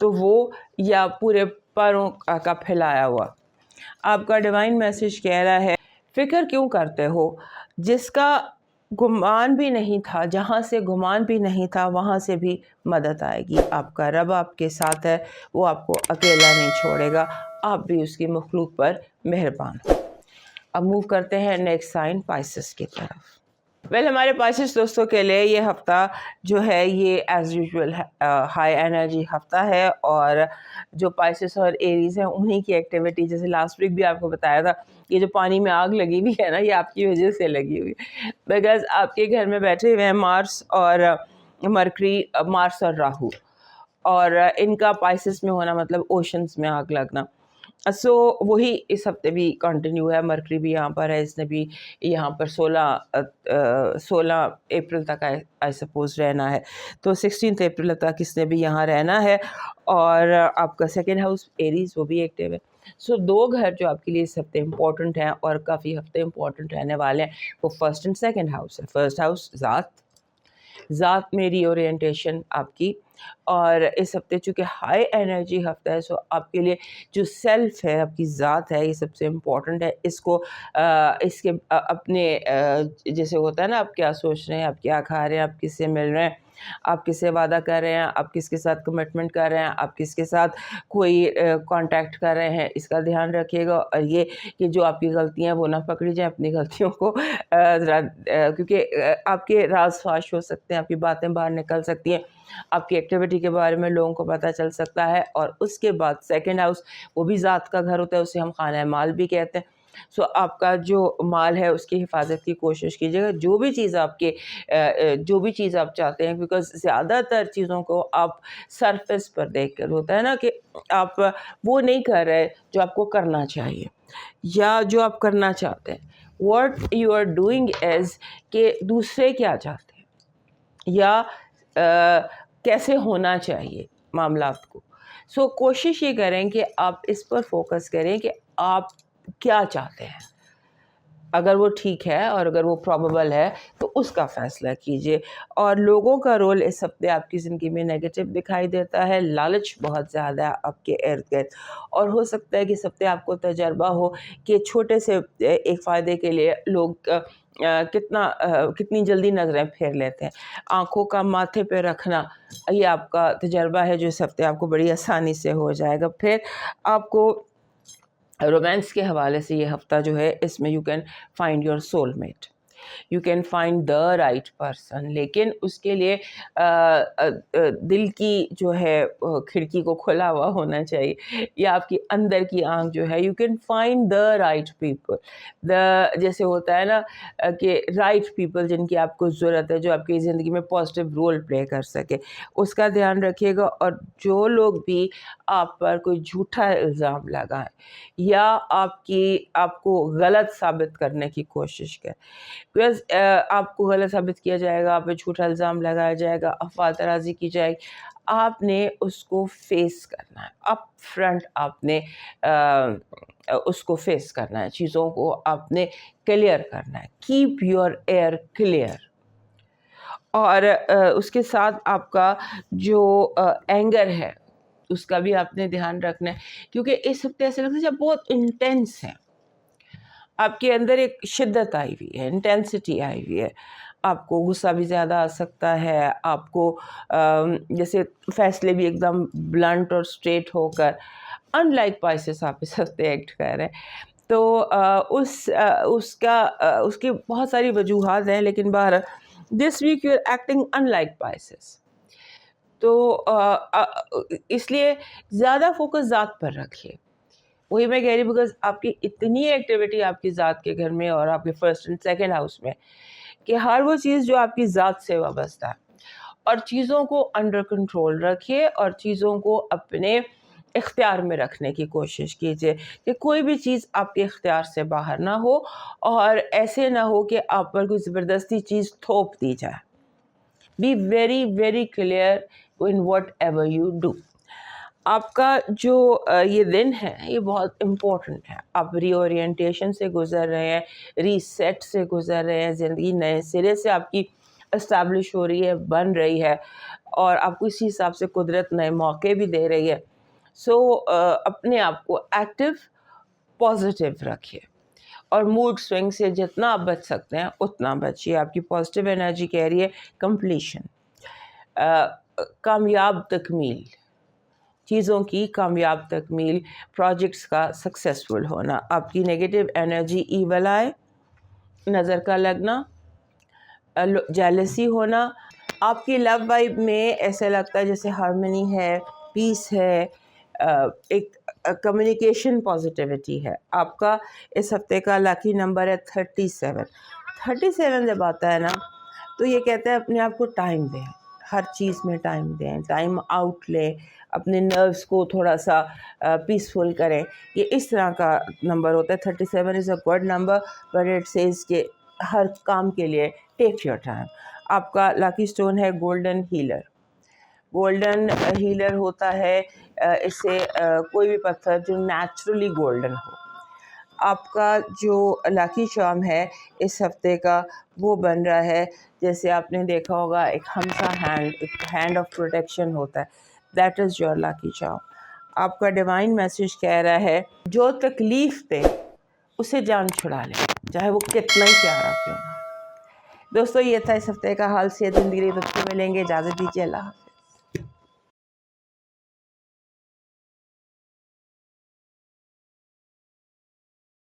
تو وہ یا پورے پروں کا پھیلایا ہوا. آپ کا ڈیوائن میسج کہہ رہا ہے فکر کیوں کرتے ہو, جس کا گمان بھی نہیں تھا, جہاں سے گمان بھی نہیں تھا وہاں سے بھی مدد آئے گی. آپ کا رب آپ کے ساتھ ہے, وہ آپ کو اکیلا نہیں چھوڑے گا, آپ بھی اس کی مخلوق پر مہربان ہو. اب موو کرتے ہیں نیکسٹ سائن پائسس کی طرف. ہمارے پائسس دوستوں کے لیے یہ ہفتہ جو ہے یہ ایز یوزول ہائی انرجی ہفتہ ہے, اور جو پائسس اور ایریز ہیں انہیں کی ایکٹیویٹی, جیسے لاسٹ ویک بھی آپ کو بتایا تھا, یہ جو پانی میں آگ لگی ہوئی ہے نا, یہ آپ کی وجہ سے لگی ہوئی ہے, بیکاز آپ کے گھر میں بیٹھے ہوئے ہیں مارس اور مرکری, مارس اور راہو, اور ان کا پائسس میں ہونا مطلب اوشنز میں آگ لگنا. سو وہی اس ہفتے بھی کنٹینیو ہے. مرکری بھی یہاں پر ہے, اس نے بھی یہاں پر 16 اپریل تک آئی سپوز رہنا ہے, تو 16 اپریل تک اس نے بھی یہاں رہنا ہے. اور آپ کا سیکنڈ ہاؤس ایریز وہ بھی ایکٹیو ہے. سو 2 گھر جو آپ کے لیے اس ہفتے امپورٹنٹ ہیں اور کافی ہفتے امپورٹنٹ رہنے والے ہیں, وہ فرسٹ اینڈ سیکنڈ ہاؤس ہے. فرسٹ ہاؤس ذات میں ری اورینٹیشن آپ کی, اور اس ہفتے چونکہ ہائی انرجی ہفتہ ہے, سو آپ کے لیے جو سیلف ہے, آپ کی ذات ہے, یہ سب سے امپورٹنٹ ہے. اس کو اس کے اپنے جیسے ہوتا ہے نا, آپ کیا سوچ رہے ہیں, آپ کیا کھا رہے ہیں, آپ کس سے مل رہے ہیں, آپ کس سے وعدہ کر رہے ہیں, آپ کس کے ساتھ کمٹمنٹ کر رہے ہیں, آپ کس کے ساتھ کوئی کانٹیکٹ کر رہے ہیں, اس کا دھیان رکھیے گا. اور یہ کہ جو آپ کی غلطیاں وہ نہ پکڑی جائیں, اپنی غلطیوں کو کیونکہ آپ کے راز فاش ہو سکتے ہیں, آپ کی باتیں باہر نکل سکتی ہیں, آپ کی ایکٹیویٹی کے بارے میں لوگوں کو پتہ چل سکتا ہے. اور اس کے بعد سیکنڈ ہاؤس وہ بھی ذات کا گھر ہوتا ہے, اسے ہم خانہ مال بھی کہتے ہیں. سو آپ کا جو مال ہے اس کی حفاظت کی کوشش کیجیے گا. جو بھی چیز آپ چاہتے ہیں, بیکاز زیادہ تر چیزوں کو آپ سرفیس پر دیکھ کر, ہوتا ہے نا کہ آپ وہ نہیں کر رہے جو آپ کو کرنا چاہیے یا جو آپ کرنا چاہتے ہیں. What you are doing is کہ دوسرے کیا چاہتے ہیں یا کیسے ہونا چاہیے معاملات کو. سو کوشش یہ کریں کہ آپ اس پر فوکس کریں کہ آپ کیا چاہتے ہیں. اگر وہ ٹھیک ہے اور اگر وہ پرابیبل ہے تو اس کا فیصلہ کیجیے. اور لوگوں کا رول اس ہفتے آپ کی زندگی میں نیگیٹو دکھائی دیتا ہے. لالچ بہت زیادہ ہے آپ کے ارد گرد, اور ہو سکتا ہے کہ اس ہفتے آپ کو تجربہ ہو کہ چھوٹے سے ایک فائدے کے لیے لوگ کتنی جلدی نظریں پھیر لیتے ہیں. آنکھوں کا ماتھے پہ رکھنا یہ آپ کا تجربہ ہے جو اس ہفتے آپ کو بڑی آسانی سے ہو جائے گا. پھر آپ کو رومانس کے حوالے سے یہ ہفتہ جو ہے, اس میں you can find your soul mate, you can find the right person. لیکن اس کے لیے دل کی جو ہے کھڑکی کو کھلا ہوا ہونا چاہیے, یا آپ کی اندر کی آنکھ جو ہے, you can find the right people. جیسے ہوتا ہے نا کہ رائٹ پیپل جن کی آپ کو ضرورت ہے, جو آپ کی زندگی میں پازیٹیو رول پلے کر سکے, اس کا دھیان رکھیے گا. اور جو لوگ بھی آپ پر کوئی جھوٹا الزام لگائیں یا آپ کو غلط ثابت کرنے کی کوشش کریں, بیکاز آپ کو غلط ثابت کیا جائے گا, آپ پہ جھوٹا الزام لگایا جائے گا, افواہ ترازی کی جائے گی, آپ نے اس کو فیس کرنا ہے. اپ فرنٹ آپ نے اس کو فیس کرنا ہے, چیزوں کو آپ نے کلیئر کرنا ہے. Keep your air clear. اور اس کے ساتھ آپ کا جو اینگر ہے اس کا بھی آپ نے دھیان رکھنا ہے, کیونکہ اس ہفتے ایسے لگتا ہے جب بہت انٹینس ہے, آپ کے اندر ایک شدت آئی ہوئی ہے، انٹینسٹی آئی ہوئی ہے، آپ کو غصہ بھی زیادہ آ سکتا ہے، آپ کو جیسے فیصلے بھی ایک دم بلنٹ اور اسٹریٹ ہو کر، ان لائک پائسس آپ اس ہفتے ایکٹ کر رہے ہیں. تو اس کی بہت ساری وجوہات ہیں، لیکن بہرحال this week you are acting in like Pisces. تو اس لیے زیادہ فوکس ذات پر رکھیے. وہی میں کہہ رہی ہوں، بیکاز آپ کی اتنی ایکٹیویٹی آپ کی ذات کے گھر میں اور آپ کے فرسٹ اینڈ سیکنڈ ہاؤس میں، کہ ہر وہ چیز جو آپ کی ذات سے وابستہ ہے، اور چیزوں کو انڈر کنٹرول رکھیے اور چیزوں کو اپنے اختیار میں رکھنے کی کوشش کیجیے، کہ کوئی بھی چیز آپ کے اختیار سے باہر نہ ہو، اور ایسے نہ ہو کہ آپ پر کوئی زبردستی چیز تھوپ دی جائے. Be very very clear in whatever you do. آپ کا جو یہ دن ہے یہ بہت امپورٹنٹ ہے. آپ ری اورینٹیشن سے گزر رہے ہیں، ری سیٹ سے گزر رہے ہیں، زندگی نئے سرے سے آپ کی اسٹیبلش ہو رہی ہے، بن رہی ہے، اور آپ کو اسی حساب سے قدرت نئے موقع بھی دے رہی ہے. سو اپنے آپ کو ایکٹیو، پازیٹیو رکھیے، اور موڈ سوئنگ سے جتنا آپ بچ سکتے ہیں اتنا بچیے. آپ کی پازیٹیو انرجی کہہ رہی ہے کمپلیشن، کامیاب تکمیل، چیزوں کی کامیاب تکمیل، پروجیکٹس کا سکسیسفل ہونا. آپ کی نیگیٹو انرجی ایول آئے، نظر کا لگنا، جیلسی ہونا. آپ کی لو وائب میں ایسا لگتا ہے جیسے ہارمنی ہے، پیس ہے، ایک کمیونیکیشن پازیٹیوٹی ہے. آپ کا اس ہفتے کا لاکی نمبر ہے 37. 37 جب آتا ہے نا تو یہ کہتا ہے اپنے آپ کو ٹائم دیں، ہر چیز میں ٹائم دیں، ٹائم آؤٹ لیں، اپنے نروس کو تھوڑا سا پیسفل کریں. یہ اس طرح کا نمبر ہوتا ہے. 37 is a good number, but it says کہ ہر کام کے لیے ٹیک یور ٹائم. آپ کا لاکی سٹون ہے گولڈن ہیلر. گولڈن ہیلر ہوتا ہے اس سے کوئی بھی پتھر جو نیچرلی گولڈن ہو. آپ کا جو لاکی چارم ہے اس ہفتے کا وہ بن رہا ہے، جیسے آپ نے دیکھا ہوگا ایک ہمسا ہینڈ، ایک ہینڈ آف پروٹیکشن ہوتا ہے. That is your lucky charm. آپ کا ڈیوائن میسج کہہ رہا ہے جو تکلیف دے اسے جان چھڑا لے، چاہے وہ کتنا ہی پیارا کیوں نہ. دوستو یہ تھا اس ہفتے کا حال. صحت زندگی تو پھر ملیں گے. اجازت دیجیے. اللہ حافظ.